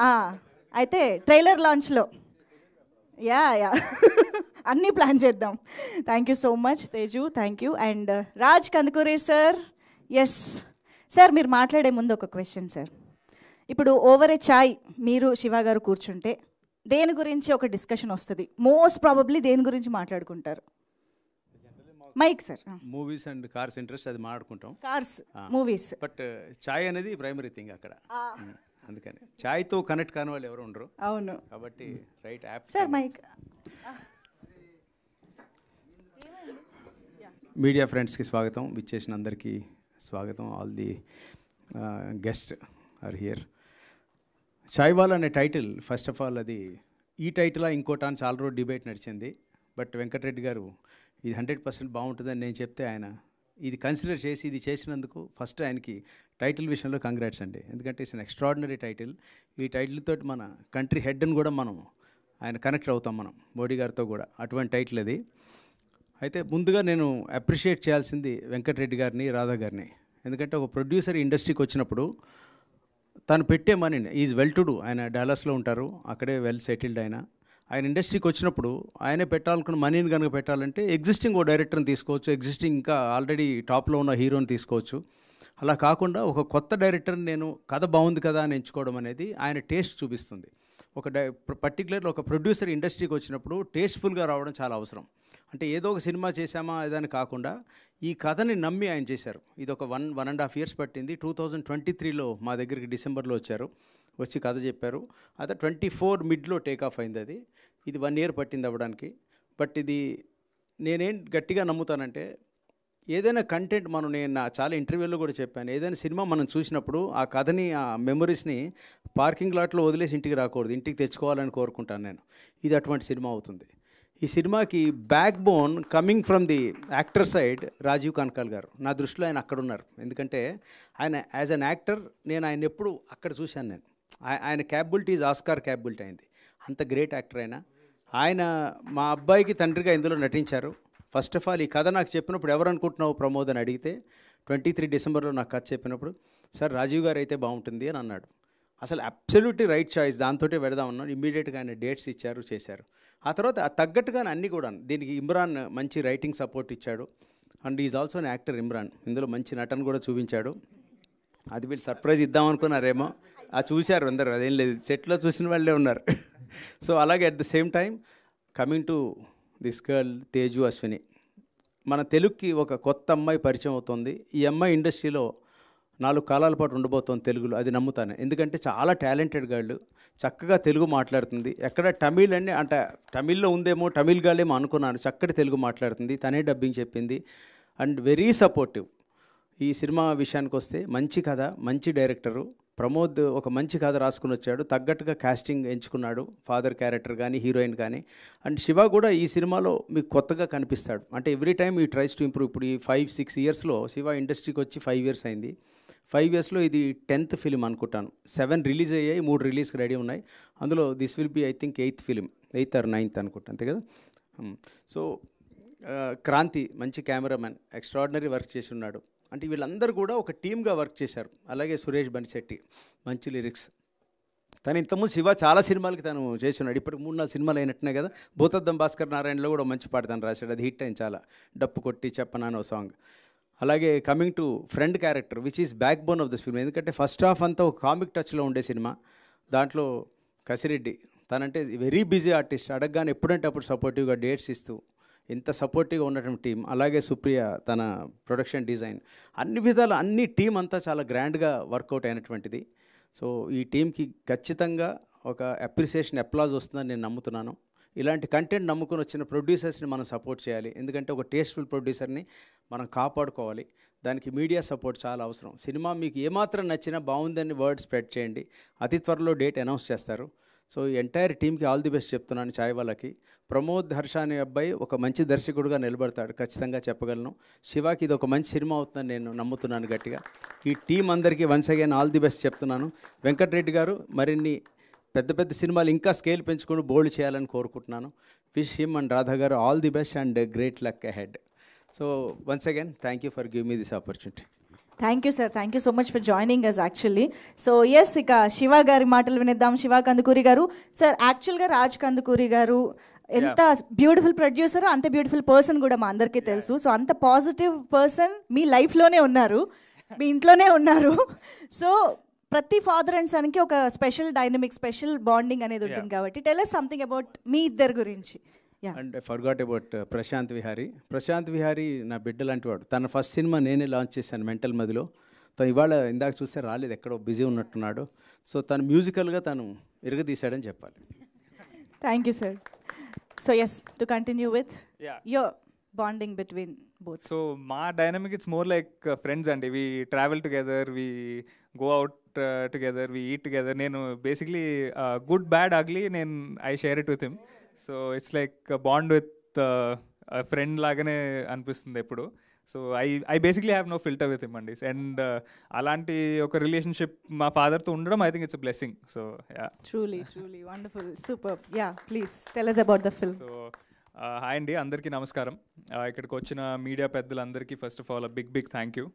అయితే ట్రైలర్ లాంచ్లో యా అన్నీ ప్లాన్ చేద్దాం. Thank you so much Teju. Thank you. And Raj Kandukuri sir. Yes sir, మీరు మాట్లాడే ముందు ఒక క్వశ్చన్ సార్. ఇప్పుడు ఓవర్ ఏ చాయ్ మీరు శివ గారు కూర్చుంటే దేని గురించి ఒక డిస్కషన్ వస్తుంది? మోస్ట్ ప్రాబబ్లీ దేని గురించి మాట్లాడుకుంటారు? Mike sir. Movies and cars interest, అది మాట్లాడుకుంటాం. Cars, movies. బట్ చాయ్ అనేది ప్రైమరీ థింగ్ అక్కడ. అందుకని చాయ్తో కనెక్ట్ కాని వాళ్ళు ఎవరు ఉండరు. అవును. కాబట్టి right app. Sir mic. Media ఫ్రెండ్స్కి స్వాగతం. విచ్చేసిన అందరికీ స్వాగతం. All the guest are here. Chaiwal అనే టైటిల్, ఫస్ట్ ఆఫ్ ఆల్ అది ఈ టైటిలా ఇంకోటా అని చాలా రోజు డిబేట్ నడిచింది. బట్ వెంకటరెడ్డి గారు ఇది 100% బాగుంటుందని నేను చెప్తే ఆయన ఇది కన్సిడర్ చేసి ఇది చేసినందుకు ఫస్ట్ ఆయనకి టైటిల్ విషయంలో కంగ్రాట్స్ అండి. ఎందుకంటే ఇట్స్ అన్ ఎక్స్ట్రాడినరీ టైటిల్. ఈ టైటిల్ తోటి మన కంట్రీ హెడ్ని కూడా మనం ఆయన కనెక్ట్ అవుతాం, మనం మోడీ గారితో కూడా. అటువంటి టైటిల్ అది. అయితే ముందుగా నేను అప్రిషియేట్ చేయాల్సింది వెంకటరెడ్డి గారిని, రాధా గారిని. ఎందుకంటే ఒక ప్రొడ్యూసర్ ఇండస్ట్రీకి వచ్చినప్పుడు తను పెట్టే మనీని, ఈజ్ వెల్ టు డూ. ఆయన డాలస్లో ఉంటారు, అక్కడే వెల్ సెటిల్డ్. ఆయన ఇండస్ట్రీకి వచ్చినప్పుడు ఆయనే పెట్టాలనుకున్న మనీని కనుక పెట్టాలంటే ఎగ్జిస్టింగ్ ఓ డైరెక్టర్ని తీసుకోవచ్చు, ఎగ్జిస్టింగ్ ఇంకా ఆల్రెడీ టాప్లో ఉన్న హీరోని తీసుకోవచ్చు. అలా కాకుండా ఒక కొత్త డైరెక్టర్ని నేను కథ బాగుంది కదా అని ఎంచుకోవడం అనేది ఆయన టేస్ట్ చూపిస్తుంది. పర్టికులర్గా ఒక ప్రొడ్యూసర్ ఇండస్ట్రీకి వచ్చినప్పుడు టేస్ట్ఫుల్గా రావడం చాలా అవసరం. అంటే ఏదో ఒక సినిమా చేశామా ఏదని కాకుండా ఈ కథని నమ్మి ఆయన చేశారు. ఇది ఒక 1.5 years పట్టింది. 2023లో మా దగ్గరికి డిసెంబర్లో వచ్చారు, వచ్చి కథ చెప్పారు. అదే 24 midలో టేక్ ఆఫ్ అయింది. అది ఇది 1 year పట్టింది అవ్వడానికి. బట్ ఇది నేనేం గట్టిగా నమ్ముతానంటే ఏదైనా కంటెంట్ నేను చాలా ఇంటర్వ్యూలో కూడా చెప్పాను, ఏదైనా సినిమా మనం చూసినప్పుడు ఆ కథని, ఆ మెమరీస్ని పార్కింగ్ లాట్లో వదిలేసి ఇంటికి రాకూడదు, ఇంటికి తెచ్చుకోవాలని కోరుకుంటాను నేను. ఇది అటువంటి సినిమా అవుతుంది. ఈ సినిమాకి backbone coming from the actor side Rajeev Kanakal garu. నా దృష్టిలో ఆయన అక్కడ ఉన్నారు. ఎందుకంటే ఆయన యాజ్ అన్ యాక్టర్ నేను ఆయన ఎప్పుడు అక్కడ చూశాను. ఆయన క్యాపబిలిటీస్ ఆస్కార్ క్యాపబిలిటీ అయింది. అంత గ్రేట్ యాక్టర్ ఆయన మా అబ్బాయికి తండ్రిగా ఇందులో నటించారు. ఫస్ట్ ఆఫ్ ఆల్ ఈ కథ నాకు చెప్పినప్పుడు ఎవరు అనుకుంటున్నావు ప్రమోద్ అని అడిగితే 23 Decemberలో నాకు కథ చెప్పినప్పుడు సార్ రాజీవ్ గారు అయితే బాగుంటుంది అని అన్నాడు. అసలు అబ్సల్యూట్లీ రైట్ చాయిస్, దాంతో వెళదాం అన్నాను. ఇమ్మీడియట్గా ఆయన డేట్స్ ఇచ్చారు, చేశారు. ఆ తర్వాత తగ్గట్టుగానే అన్నీ కూడా దీనికి ఇమ్రాన్ మంచి రైటింగ్ సపోర్ట్ ఇచ్చాడు. And is also an actor Imran. ఇందులో మంచి నటన కూడా చూపించాడు. అది వీళ్ళు సర్ప్రైజ్ ఇద్దాం అనుకున్నారేమో, చూశారు అందరు, అదేం లేదు, సెట్లో చూసిన వాళ్ళే ఉన్నారు. సో అలాగే at the same time coming to this girl Teju Ashwini, మన తెలుగుకి ఒక కొత్త అమ్మాయి పరిచయం అవుతుంది. ఈ అమ్మాయి ఇండస్ట్రీలో 4 కాలాల పాటు ఉండబోతోంది తెలుగులో, అది నమ్ముతాను. ఎందుకంటే చాలా టాలెంటెడ్ గర్ల్, చక్కగా తెలుగు మాట్లాడుతుంది. ఎక్కడ తమిళ్ అంటే తమిళ్లో ఉందేమో, తమిళ్ గాళ్ళేమో అనుకున్నాను, చక్కటి తెలుగు మాట్లాడుతుంది. తనే డబ్బింగ్ చెప్పింది అండ్ వెరీ సపోర్టివ్. ఈ సినిమా విషయానికి వస్తే మంచి కథ, మంచి డైరెక్టరు ప్రమోద్ ఒక మంచి కథ రాసుకుని వచ్చాడు, తగ్గట్టుగా కాస్టింగ్ ఎంచుకున్నాడు, ఫాదర్ క్యారెక్టర్ కానీ హీరోయిన్ కానీ. అండ్ శివ కూడా ఈ సినిమాలో మీకు కొత్తగా కనిపిస్తాడు. అంటే ఎవ్రీ టైమ్ ఈ ట్రైస్ టు ఇంప్రూవ్. ఇప్పుడు ఈ 5-6 yearsలో శివ ఇండస్ట్రీకి వచ్చి 5 years అయింది. 5 ఇయర్స్లో ఇది 10th ఫిలిం అనుకుంటాను. 7 రిలీజ్ అయ్యాయి, 3 రిలీజ్కి రెడీ ఉన్నాయి. అందులో this will be I think 8th film, 8th or 9th అనుకుంటా, అంతే కదా. సో క్రాంతి మంచి కెమెరామెన్, ఎక్స్ట్రాడినరీ వర్క్ చేసి ఉన్నాడు. అంటే వీళ్ళందరూ కూడా ఒక టీమ్గా వర్క్ చేశారు. అలాగే సురేష్ బనిశెట్టి మంచి లిరిక్స్. తను ఇంతకుముందు శివ చాలా సినిమాలకి తను చేసి ఉన్నాడు. ఇప్పటికి 3-4 సినిమాలు అయినట్టునే కదా. భూతద్దం భాస్కర్ నారాయణలో కూడా మంచి పాట తను రాశాడు, అది హిట్ అయింది చాలా. డప్పు కొట్టి చెప్పనాను సాంగ్. అలాగే coming to friend character which is back bone of this film. ఎందుకంటే ఫస్ట్ హాఫ్ అంతా ఒక కామిక్ టచ్లో ఉండే సినిమా. దాంట్లో కసిరెడ్డి తనంటే వెరీ బిజీ ఆర్టిస్ట్, అడగగానే ఎప్పుడంటే అప్పుడు సపోర్టివ్గా డేట్స్ ఇస్తూ ఇంత సపోర్టివ్గా ఉన్నటువంటి టీం. అలాగే సుప్రియ తన ప్రొడక్షన్ డిజైన్, అన్ని విధాల అన్ని టీం అంతా చాలా గ్రాండ్గా వర్కౌట్ అయినటువంటిది. సో ఈ టీంకి ఖచ్చితంగా ఒక అప్రిసియేషన్, అప్లాజ్ వస్తుందని నేను నమ్ముతున్నాను. ఇలాంటి కంటెంట్ నమ్ముకొని వచ్చిన ప్రొడ్యూసర్స్ని మనం సపోర్ట్ చేయాలి. ఎందుకంటే ఒక టేస్ట్ఫుల్ ప్రొడ్యూసర్ని మనం కాపాడుకోవాలి. దానికి మీడియా సపోర్ట్ చాలా అవసరం. సినిమా మీకు ఏమాత్రం నచ్చినా బాగుందని వర్డ్ స్ప్రెడ్ చేయండి. అతి త్వరలో డేట్ అనౌన్స్ చేస్తారు. సో ఈ ఎంటైర్ టీమ్కి ఆల్ ది బెస్ట్ చెప్తున్నాను. ఛాయ్ వాళ్ళకి ప్రమోద్ హర్ష అనే అబ్బాయి ఒక మంచి దర్శకుడుగా నిలబడతాడు, ఖచ్చితంగా చెప్పగలను. శివాకి ఇది ఒక మంచి సినిమా అవుతుందని నేను నమ్ముతున్నాను గట్టిగా. ఈ టీం అందరికీ once again all the best చెప్తున్నాను. వెంకటరెడ్డి గారు మరిన్ని పెద్ద పెద్ద సినిమాలు ఇంకా స్కేల్ పెంచుకొని బోల్డ్ చేయాలని కోరుకుంటున్నాను. విష్ హిమ్ అండ్ రాధా గారు all the best and great luck ahead. So once again thank you for give me this opportunity. Thank you sir, thank you so much for joining us actually. So yes, ఇక శివ గారి మాటలు వినేద్దాం. శివ కందుకూరి గారు sir, యాక్చువల్గా రాజ్ కందుకూరి గారు ఎంత beautiful producer, అంత beautiful person కూడా మా అందరికీ తెలుసు. సో అంత పాజిటివ్ పర్సన్ మీ లైఫ్లోనే ఉన్నారు, మీ ఇంట్లోనే ఉన్నారు. సో ప్రతి ఫాదర్ అండ్ సన్కి ఒక స్పెషల్ డైనమిక్, స్పెషల్ బాండింగ్ అనేది ఉంటుంది. కాబట్టి టెల్ us సంథింగ్ అబౌట్ మీ ఇద్దరి గురించి. And I forgot about Prashanth Vihari. Prashanth Vihari నా బిడ్డ లాంటి వాడు. తన ఫస్ట్ సినిమా నేనే లాంచ్ చేశాను మెంటల్ మదిలో. తను ఇవాళ ఇందాక చూస్తే రాలేదు, ఎక్కడో బిజీ ఉన్నట్టున్నాడు. సో తను మ్యూజికల్గా తను ఇరగదీశాడని చెప్పాలి. Thank you sir. So yes, to continue with your bonding between both. So మా dynamic, it's more like friends అండి. We travel together, we go out together, we eat together. నేను basically good, bad, ugly, I share it with him. So it's like a bond with a friend లాగానే అనిపిస్తుంది ఎప్పుడు. So I basically have no filter with him అండి. And అలాంటి ఒక relationship మా ఫాదర్తో ఉండడం I think it's a blessing. So yeah, truly wonderful, superb. Yeah, please tell us about the film. So hi అండి, అందరికీ నమస్కారం. ఇక్కడికి వచ్చిన మీడియా పెద్దలందరికీ first of all big thank you.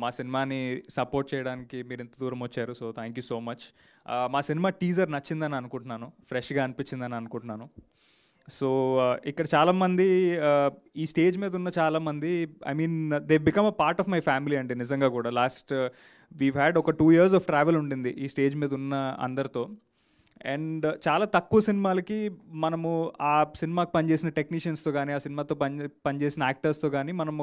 మా సినిమాని సపోర్ట్ చేయడానికి మీరు ఇంత దూరం వచ్చారు. So thank you so much. మా సినిమా టీజర్ నచ్చిందని అనుకుంటున్నాను, ఫ్రెష్గా అనిపించిందని అనుకుంటున్నాను. సో ఇక్కడ చాలామంది, ఈ స్టేజ్ మీద ఉన్న చాలామంది, I mean they become a part of my family అండి. నిజంగా కూడా లాస్ట్ వీవ్ హ్యాడ్ ఒక 2 years ఆఫ్ ట్రావెల్ ఉండింది ఈ స్టేజ్ మీద ఉన్న అందరితో. అండ్ చాలా తక్కువ సినిమాలకి మనము ఆ సినిమాకి పనిచేసిన టెక్నీషియన్స్తో కానీ, ఆ సినిమాతో పనిచేసిన యాక్టర్స్తో కానీ మనం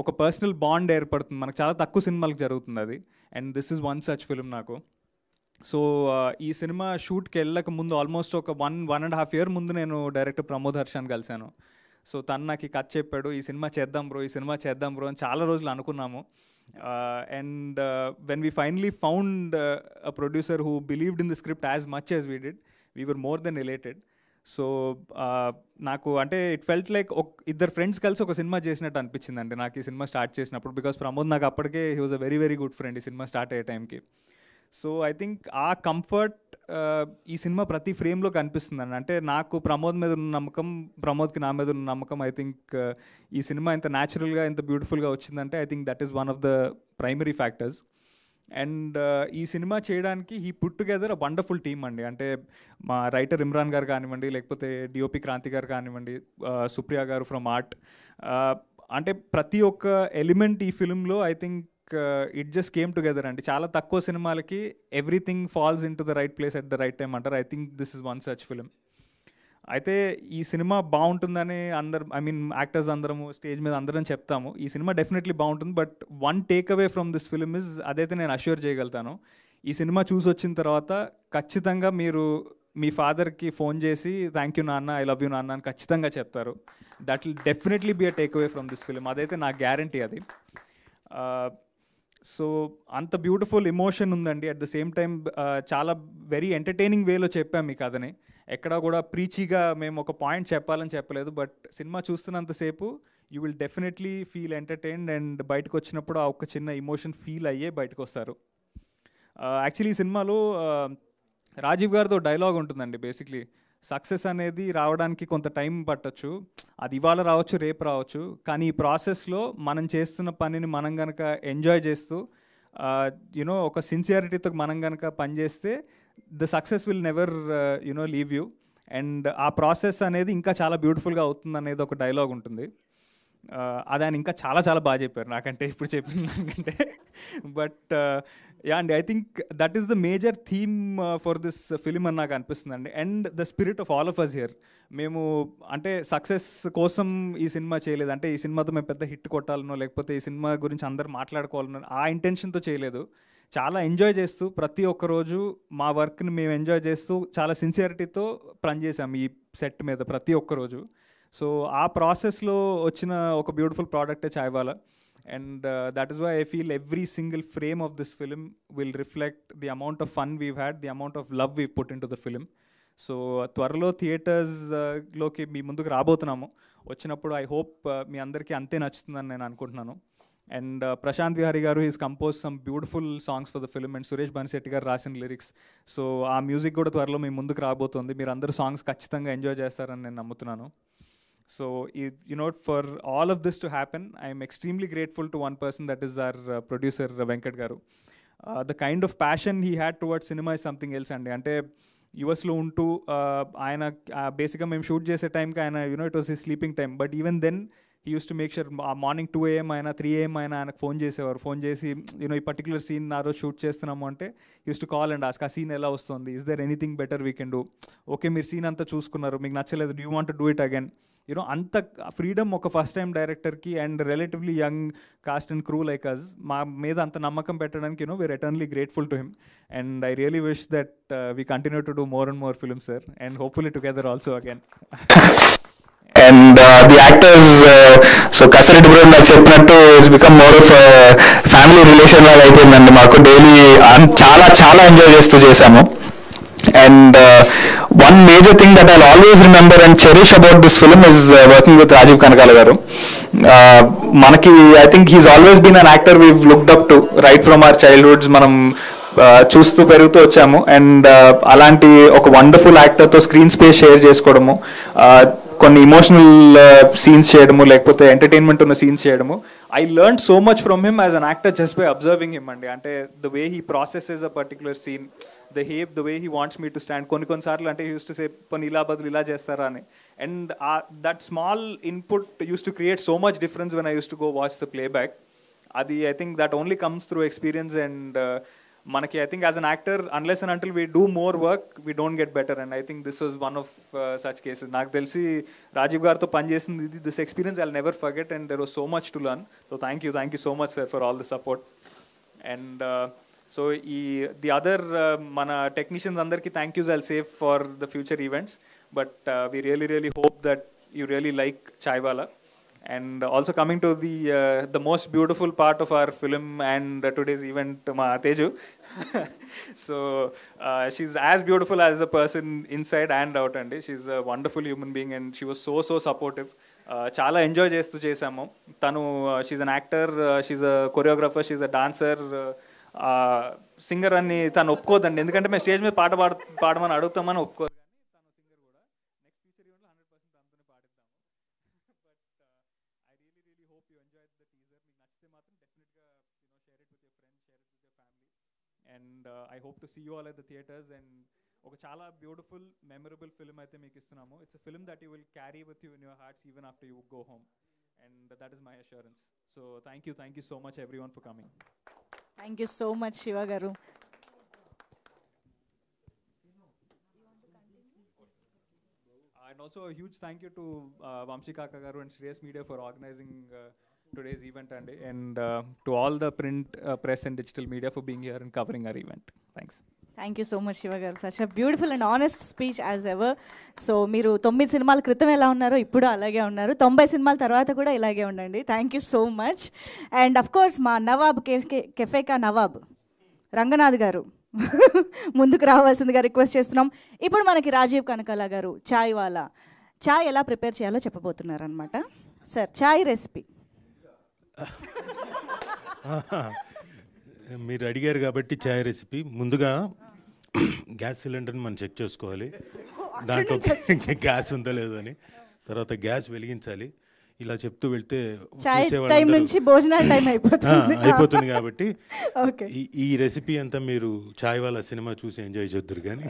ఒక పర్సనల్ బాండ్ ఏర్పడుతుంది. మనకు చాలా తక్కువ సినిమాలకు జరుగుతుంది అది. And this is one such film నాకు. సో ఈ సినిమా షూట్కి వెళ్ళక ముందు ఆల్మోస్ట్ ఒక 1.5 year ముందు నేను డైరెక్టర్ ప్రమోద్ హర్షాన్ని కలిశాను. సో తను నాకు ఈ కథ చెప్పాడు, ఈ సినిమా చేద్దాం బ్రో అని చాలా రోజులు అనుకున్నాము. And when we finally found a producer who believed in the script as much as we did, we were more than elated. So నాకు అంటే ఇట్ ఫెల్ట్ లైక్ ఇద్దరు ఫ్రెండ్స్ కలిసి ఒక సినిమా చేసినట్టు అనిపించింది అండి నాకు ఈ సినిమా స్టార్ట్ చేసినప్పుడు. బికాస్ ప్రమోద్ నాకు అప్పటికే he was a very good friend ఈ సినిమా స్టార్ట్ అయ్యే టైంకి. సో ఐ థింక్ ఆ కంఫర్ట్ ఈ సినిమా ప్రతి ఫ్రేమ్లో కనిపిస్తుందండి. అంటే నాకు ప్రమోద్ మీద ఉన్న నమ్మకం, ప్రమోద్కి నా మీద ఉన్న నమ్మకం, ఐ థింక్ ఈ సినిమా ఇంత న్యాచురల్గా, ఇంత బ్యూటిఫుల్గా వచ్చిందంటే I think that is one of the primary factors. And ఈ సినిమా చేయడానికి he put together a wonderful team అండి. అంటే మా రైటర్ ఇమ్రాన్ గారు కానివ్వండి, లేకపోతే డిఓపి క్రాంతి గారు కానివ్వండి, సుప్రియ గారు ఫ్రమ్ ఆర్ట్, అంటే ప్రతి ఒక్క ఎలిమెంట్ ఈ ఫిల్మ్లో I think it just came together అండి. చాలా తక్కువ సినిమాలకి everything falls in to the right place at the right time అంటారు. I think this is one such film. అయితే ఈ సినిమా బాగుంటుందని యాక్టర్స్ అందరము స్టేజ్ మీద అందరం చెప్తాము. ఈ సినిమా డెఫినెట్లీ బాగుంటుంది. But one take away from this film is, అదైతే నేను అష్యూర్ చేయగలుగుతాను, ఈ సినిమా చూసి వచ్చిన తర్వాత ఖచ్చితంగా మీరు మీ ఫాదర్కి ఫోన్ చేసి థ్యాంక్ యూ నాన్న, ఐ లవ్ యూ నాన్న అని ఖచ్చితంగా చెప్తారు. That will definitely be a takeaway from this film. అదైతే నా గ్యారంటీ అది. సో అంత బ్యూటిఫుల్ ఎమోషన్ ఉందండి. అట్ ద సేమ్ టైం చాలా వెరీ ఎంటర్టైనింగ్ వేలో చెప్పాం మీ కథని. ఎక్కడా కూడా ప్రీచీగా మేము ఒక పాయింట్ చెప్పాలని చెప్పలేదు. బట్ సినిమా చూస్తున్నంతసేపు you will definitely feel entertained and బయటకు వచ్చినప్పుడు ఆ ఒక్క చిన్న ఎమోషన్ ఫీల్ అయ్యే బయటకు వస్తారు. యాక్చువల్లీ ఈ సినిమాలో రాజీవ్ గారితో డైలాగ్ ఉంటుందండి. బేసిక్లీ సక్సెస్ అనేది రావడానికి కొంత టైం పట్టచ్చు, అది ఇవాళ రావచ్చు రేపు రావచ్చు, కానీ ఈ ప్రాసెస్లో మనం చేస్తున్న పనిని మనం కనుక ఎంజాయ్ చేస్తూ యునో ఒక సిన్సియారిటీతో మనం కనుక పనిచేస్తే the success will never leave you, and ఆ ప్రాసెస్ అనేది ఇంకా చాలా బ్యూటిఫుల్గా అవుతుంది అనేది ఒక డైలాగ్ ఉంటుంది. అది ఆయన ఇంకా చాలా చాలా బాగా చెప్పారు నాకంటే ఇప్పుడు చెప్పిన దానికంటే. బట్ యా అండి, I think that is the major theme for this film అని నాకు అనిపిస్తుంది అండి. And the spirit of all of us here, మేము అంటే సక్సెస్ కోసం ఈ సినిమా చేయలేదు, అంటే ఈ సినిమాతో మేము పెద్ద హిట్ కొట్టాలనో లేకపోతే ఈ సినిమా గురించి అందరు మాట్లాడుకోవాలనో ఆ ఇంటెన్షన్తో చేయలేదు. చాలా ఎంజాయ్ చేస్తూ ప్రతి ఒక్క రోజు మా వర్క్ని మేము ఎంజాయ్ చేస్తూ చాలా సిన్సియారిటీతో పనిచేసాము ఈ సెట్ మీద ప్రతి ఒక్క రోజు. సో ఆ ప్రాసెస్లో వచ్చిన ఒక beautiful ప్రోడక్టే chaiwala. And that is why I feel every single frame of this film will reflect the amount of fun we've had, the amount of love we've put into the film. So త్వరలో థియేటర్స్లోకి మీ ముందుకు రాబోతున్నాము. వచ్చినప్పుడు I hope మీ అందరికీ అంతే నచ్చుతుందని నేను అనుకుంటున్నాను. And Prashanth Vihari garu is compose some beautiful songs for the film, and Suresh Banshetti garu రాసిన లిరిక్స్. సో ఆ మ్యూజిక్ కూడా త్వరలో మీ ముందుకు రాబోతుంది. మీరు అందరూ సాంగ్స్ ఖచ్చితంగా ఎంజాయ్ చేస్తారని నేను నమ్ముతున్నాను. So, for all of this to happen, I am extremely grateful to one person, that is our producer, Venkat Garu. The kind of passion he had towards cinema is something else. Ante US-lo untu, ayana basically మేము shoot చేసే టైంకి ఆయన it was his sleeping time. But even then, he used to make sure morning 2 AM అయినా 3 AM అయినా ఆయనకు phone చేసేవారు. Phone చేసి ఈ పర్టికులర్ సీన్ ఆ రోజు షూట్ చేస్తున్నాము అంటే use to call and ask, ఆ సీన్ ఎలా వస్తుంది, is there anything better we can do, okay మీరు సీన్ అంతా చూసుకున్నారు, మీకు నచ్చలేదు, do you want to do it again. అంత ఫ్రీడమ్ ఒక ఫస్ట్ టైం డైరెక్టర్కి and relatively young cast and crew like us మా మీద అంత నమ్మకం పెట్టడానికి we are eternally grateful to him. And I really wish that we continue to do more and more films, sir, and hopefully together also again. And the actors, so Kasariti bro నాకు చెప్పినట్టు it's become more of family relation లాగా అయిపోయిందండి మాకు. Daily చాలా చాలా enjoy చేస్తూ చేశాము. And one major thing that I'll always remember and cherish about this film is working with Rajiv Kanakala garu. Manaki, I think he's always been an actor we've looked up to right from our childhoods. Manam చూస్తూ పెరుగుతూ వచ్చాము. And అలాంటి ఒక wonderful యాక్టర్తో screen space share చేసుకోవడము, కొన్ని emotional scenes చేయడము, లేకపోతే entertainment ఉన్న సీన్స్ చేయడము. I learned so much from him as an actor just by observing him అండి. అంటే the way he processes a particular scene, the way he wants me to stand. కొన్నిసార్లు అంటే he used to say పని ఇలా బదులు ఇలా చేస్తారా అని. And that small input used to create so much difference when I used to go watch the playback. అది I think that only comes through experience. And మనకి I think as an actor, unless and until we do more work, we don't get better. And I think this was one of such cases. నాకు తెలిసి రాజీవ్ గారితో పనిచేసింది this experience I'll never forget, and there was so much to learn. So thank you so much, sir, for all the support. And so the other మన technicians అందరికీ thank yous I'll save for the future events. But we really hope that you really like Chaiwala. And also coming to the most beautiful part of our film and today's event, Ma Teju. So she's as beautiful as a person inside and out, and she's a wonderful human being, and she was so supportive. Chala enjoy chestu chesamu. Tanu she's an actor, she's a choreographer, she's a dancer, singer ani tanu opkodandi, endukante me stage మీద పాడమని అడుగుతామని ఒప్పుకోదు. And I hope to see you all at the theaters. And ఒక చాలా beautiful memorable film అయితే మీకు ఇస్తున్నాము. It's a film that you will carry with you in your hearts even after you go home, and that is my assurance. So thank you so much everyone for coming. Thank you so much, Shiva garu. And also a huge thank you to Vamshi Kaka garu and Shreyas Media for organizing today's event, and to all the print, press and digital media for being here and covering our event. Thanks. Thank you so much, Shiva garu. Such a beautiful and honest speech as ever. So మీరు 9 సినిమాల క్రితం ఎలా ఉన్నారో ఇప్పుడు అలాగే ఉన్నారు, 90 సినిమాల తర్వాత కూడా ఇలాగే ఉండండి. Thank you so much. And of course మా నవాబ్ కెఫేకా నవాబ్ రంగనాథ్ గారు ముందుకు రావాల్సిందిగా రిక్వెస్ట్ చేస్తున్నాం. ఇప్పుడు మనకి రాజీవ్ కనకాల గారు చాయ్ ఎలా ప్రిపేర్ చేయాలో చెప్పబోతున్నారు అనమాట. సార్ చాయ్ రెసిపీ. మీరు అడిగారు కాబట్టి చాయ్ రెసిపీ. ముందుగా గ్యాస్ సిలిండర్ని మనం చెక్ చేసుకోవాలి, దాంట్లో గ్యాస్ ఉందో లేదో అని. తర్వాత గ్యాస్ వెలిగించాలి. ఇలా చెప్తూ వెళ్తే టైం నుంచి భోజనాల టైం అయిపోతుంది కాబట్టి ఈ రెసిపీ అంతా మీరు చాయ్ వాళ్ళ సినిమా చూసి ఎంజాయ్ చేద్దరు కానీ.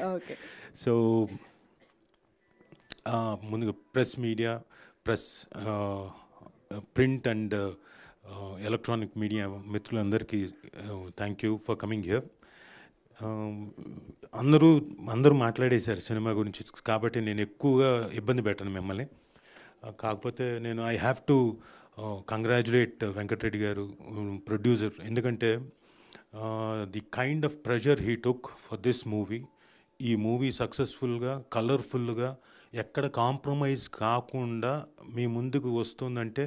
సో ముందుగా press media, print and electronic media మిత్రులందరికీ thank you for coming here. అందరూ మాట్లాడేశారు సినిమా గురించి కాబట్టి నేను ఎక్కువగా ఇబ్బంది పెట్టను మిమ్మల్ని. కాకపోతే నేను I have to congratulate Venkata Reddy గారు, ప్రొడ్యూసర్. ఎందుకంటే the kind of pressure he took for this movie. ఈ మూవీ సక్సెస్ఫుల్గా, కలర్ఫుల్గా, ఎక్కడ కాంప్రమైజ్ కాకుండా మీ ముందుకు వస్తుందంటే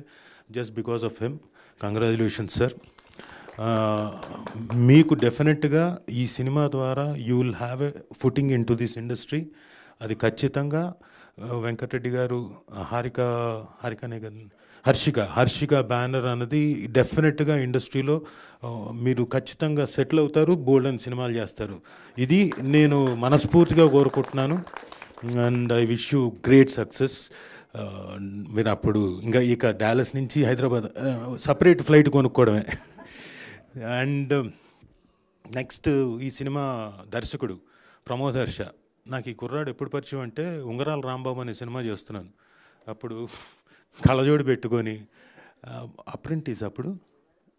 just because of him. Congratulations sir. మీకు డెఫినెట్గా ఈ సినిమా ద్వారా you will have a footing in to this industry. అది ఖచ్చితంగా వెంకటరెడ్డి గారు, హర్షిక బ్యానర్ అన్నది డెఫినెట్గా ఇండస్ట్రీలో మీరు ఖచ్చితంగా సెటిల్ అవుతారు, బోల్డ్ అని సినిమాలు చేస్తారు. ఇది నేను మనస్ఫూర్తిగా కోరుకుంటున్నాను. And I wish you great success. మీరు అప్పుడు ఇక డాలస్ నుంచి హైదరాబాద్ సపరేట్ ఫ్లైట్ కొనుక్కోవడమే. అండ్ నెక్స్ట్ ఈ సినిమా దర్శకుడు ప్రమోద్ హర్ష. నాకు ఈ కుర్రాడు ఎప్పుడు పరిచయం అంటే ఉంగరాల రాంబాబు అనే సినిమా చేస్తున్నాను. అప్పుడు కళ్ళజోడు పెట్టుకొని అప్రెంటిస్, అప్పుడు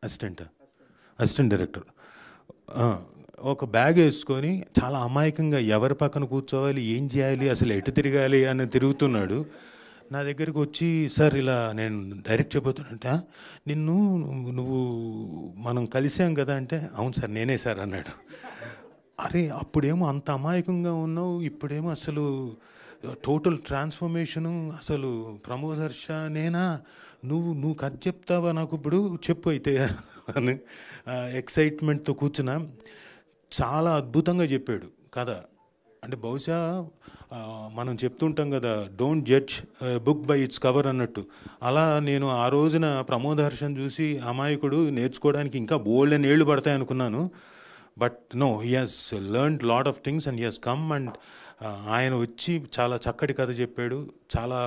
అసిస్టెంట్ డైరెక్టర్, ఒక బ్యాగ్ వేసుకొని చాలా అమాయకంగా ఎవరి పక్కన కూర్చోవాలి, ఏం చేయాలి, అసలు ఎటు తిరగాలి అని తిరుగుతున్నాడు. నా దగ్గరికి వచ్చి సార్ ఇలా నేను డైరెక్ట్ చెప్పబోతున్నంట, నువ్వు మనం కలిసాం కదా అంటే అవును సార్ నేనే సార్ అన్నాడు. అరే అప్పుడేమో అంత అమాయకంగా ఉన్నావు, ఇప్పుడేమో అసలు టోటల్ ట్రాన్స్ఫర్మేషను, అసలు ప్రమోద్ హర్ష నేనా, నువ్వు కథ చెప్తావా నాకు ఇప్పుడు చెప్పు అయితే అని ఎక్సైట్మెంట్తో కూర్చున్నా. చాలా అద్భుతంగా చెప్పాడు కథ. అంటే బహుశా మనం చెప్తుంటాం కదా, don't judge book by its cover అన్నట్టు. అలా నేను ఆ రోజున ప్రమోద్ హర్షను చూసి అమాయకుడు నేర్చుకోవడానికి ఇంకా బోల్డ్ అని ఏళ్ళు పడతాయి అనుకున్నాను. But no, he has learned lot of things and he has come and ఆయన వచ్చి చాలా చక్కటి కథ చెప్పాడు. చాలా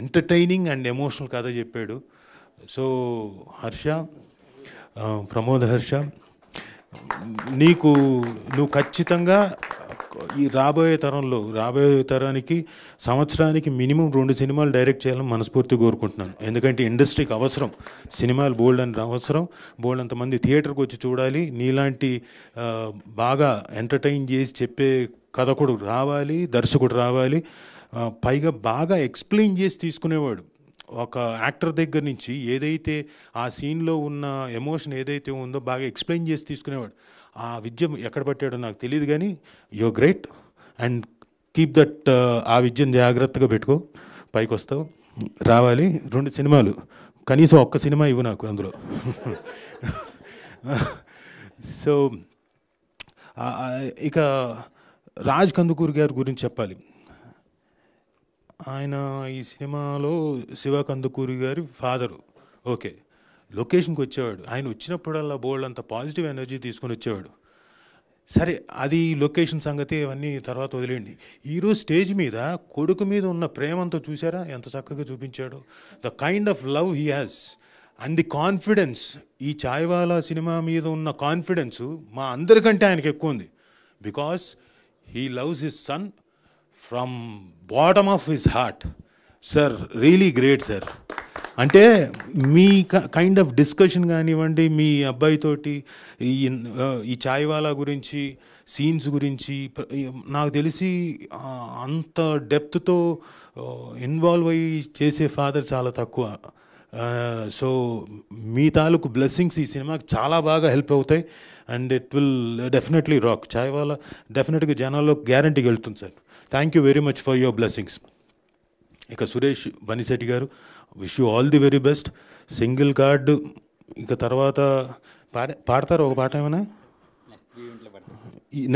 ఎంటర్టైనింగ్ అండ్ ఎమోషనల్ కథ చెప్పాడు. సో హర్ష, ప్రమోద్ హర్ష, నువ్వు ఖచ్చితంగా ఈ రాబోయే తరానికి సంవత్సరానికి మినిమం 2 సినిమాలు డైరెక్ట్ చేయాలని మనస్ఫూర్తిగా కోరుకుంటున్నాను. ఎందుకంటే ఇండస్ట్రీకి అవసరం సినిమాలు, బోల్డ్ అని అవసరం, బోల్డ్ అంతమంది థియేటర్కి వచ్చి చూడాలి. నీలాంటి బాగా ఎంటర్టైన్ చేసి చెప్పే కథకుడు రావాలి, దర్శకుడు రావాలి, పైగా బాగా ఎక్స్ప్లెయిన్ చేసి తీసుకునేవాడు. ఒక యాక్టర్ దగ్గర నుంచి ఏదైతే ఆ సీన్లో ఉన్న ఎమోషన్ ఏదైతే ఉందో బాగా ఎక్స్ప్లెయిన్ చేసి తీసుకునేవాడు. ఆ విద్య ఎక్కడ పట్టాడో నాకు తెలియదు కానీ your great and keep that. ఆ విద్యను జాగ్రత్తగా పెట్టుకో, పైకి వస్తావు, రావాలి. 2 సినిమాలు, కనీసం ఒక్క సినిమా ఇవ్వు నాకు అందులో. సో ఇక రాజ్ కందుకూరి గారి గురించి చెప్పాలి. ఆయన ఈ సినిమాలో శివ కందుకూరి గారి ఫాదరు. ఓకే, లొకేషన్కి వచ్చేవాడు. ఆయన వచ్చినప్పుడల్లా బోల్డ్ అంత పాజిటివ్ ఎనర్జీ తీసుకొని వచ్చేవాడు. సరే, అది లొకేషన్ సంగతి అవన్నీ తర్వాత వదిలేండి. ఈరోజు స్టేజ్ మీద కొడుకు మీద ఉన్న ప్రేమంతో చూసారా ఎంత చక్కగా చూపించాడు. The kind of love he has and the confidence. ఈ చాయ్వాలా సినిమా మీద ఉన్న కాన్ఫిడెన్సు మా అందరికంటే ఆయనకి ఎక్కువ ఉంది. Because he loves his son from bottom of his heart. Sir really great sir. అంటే మీ కైండ్ ఆఫ్ డిస్కషన్ కానివ్వండి, మీ అబ్బాయితోటి ఈ చాయ్వాలా గురించి, సీన్స్ గురించి నాకు తెలిసి అంత డెప్త్తో ఇన్వాల్వ్ అయ్యి చేసే ఫాదర్ చాలా తక్కువ. సో మీ తాలూకు బ్లెస్సింగ్స్ ఈ సినిమాకి చాలా బాగా హెల్ప్ అవుతాయి and it will definitely rock. Chaiwala డెఫినెట్గా జనాల్లో గ్యారంటీకి వెళ్తుంది sir. Thank you very much for your blessings. ఇక Suresh Banisetti garu, wish you all the very best. Single card ఇక తర్వాత పాడతారా ఒక పాట ఏమైనా?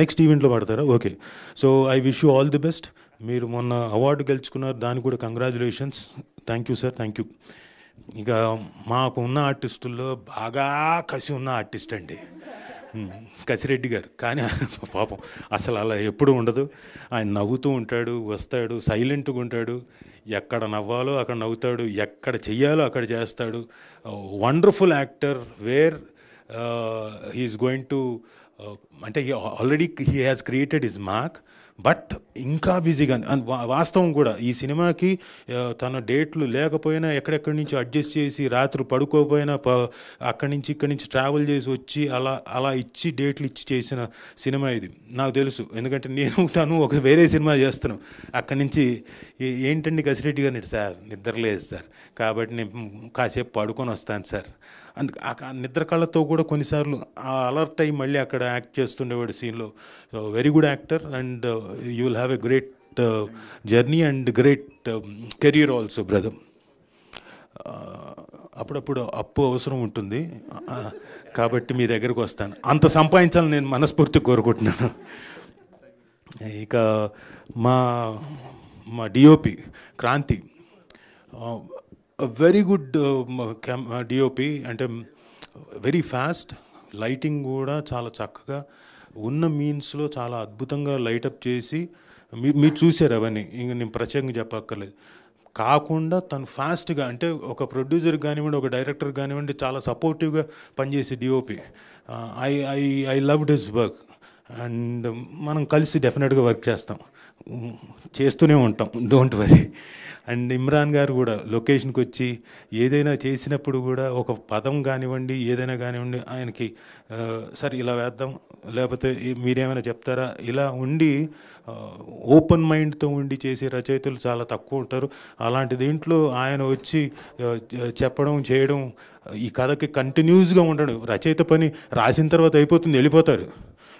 నెక్స్ట్ ఈవెంట్లో పాడతారా? Okay. So I wish you all the best మీరు మొన్న అవార్డు గెలుచుకున్నారు, దానికి కూడా congratulations. Thank you sir, thank you. ఇక మాకు ఉన్న ఆర్టిస్టుల్లో బాగా కసి ఉన్న ఆర్టిస్ట్ అండి కసిరెడ్డి గారు. కానీ పాపం అసలు అలా ఎప్పుడు ఉండదు. ఆయన నవ్వుతూ ఉంటాడు, వస్తాడు, సైలెంట్గా ఉంటాడు. ఎక్కడ నవ్వాలో అక్కడ నవ్వుతాడు, ఎక్కడ చెయ్యాలో అక్కడ చేస్తాడు. Wonderful actor. Where he's going to అంటే already he has created his mark. But ఇంకా బిజీగా వాస్తవం కూడా ఈ సినిమాకి తన డేట్లు లేకపోయినా ఎక్కడెక్కడి నుంచి అడ్జస్ట్ చేసి రాత్రి పడుకోకపోయినా అక్కడి నుంచి ఇక్కడి నుంచి ట్రావెల్ చేసి వచ్చి అలా ఇచ్చి డేట్లు ఇచ్చి చేసిన సినిమా ఇది. నాకు తెలుసు, ఎందుకంటే తను ఒక వేరే సినిమా చేస్తున్నాం. అక్కడి నుంచి ఏంటండి కసిరెడ్డి గారిని, సార్ నిద్రలేదు సార్, కాబట్టి నేను కాసేపు పడుకొని వస్తాను సార్. అండ్ నిద్ర కళ్ళతో కూడా కొన్నిసార్లు అలర్ట్ అయ్యి మళ్ళీ అక్కడ యాక్ట్ చేస్తుండేవాడు సీన్లో. So very good actor and you will have a great journey and great career also brother. అప్పుడప్పుడు అప్పు అవసరం ఉంటుంది కాబట్టి మీ దగ్గరకు వస్తాను. అంత సంపాదించాలని నేను మనస్ఫూర్తి కోరుకుంటున్నాను. ఇక మా DOP Kranti, very good DOP. అంటే వెరీ ఫాస్ట్, లైటింగ్ కూడా చాలా చక్కగా ఉన్న మీన్స్లో చాలా అద్భుతంగా లైటప్ చేసి మీరు చూసారు అవన్నీ, ఇంక నేను ప్రత్యేకంగా చెప్పక్కర్లేదు. కాకుండా తను ఫాస్ట్గా, అంటే ఒక ప్రొడ్యూసర్ కానివ్వండి, ఒక డైరెక్టర్ కానివ్వండి, చాలా సపోర్టివ్గా పనిచేసే DOP. I loved his work and మనం కలిసి డెఫినెట్గా వర్క్ చేస్తూనే ఉంటాం, డోంట్ వరీ. అండ్ ఇమ్రాన్ గారు కూడా లొకేషన్కి వచ్చి ఏదైనా చేసినప్పుడు కూడా ఒక పదం కానివ్వండి, ఏదైనా కానివ్వండి, ఆయనకి సార్ ఇలా వేద్దాం, లేకపోతే మీరేమైనా చెప్తారా, ఇలా ఉండి ఓపెన్ మైండ్తో ఉండి చేసే రచయితలు చాలా తక్కువ ఉంటారు. అలాంటి దీంట్లో ఆయన వచ్చి చెప్పడం చేయడం, ఈ కథకి కంటిన్యూస్గా ఉండడం. రచయిత పని రాసిన తర్వాత అయిపోతుంది, వెళ్ళిపోతారు,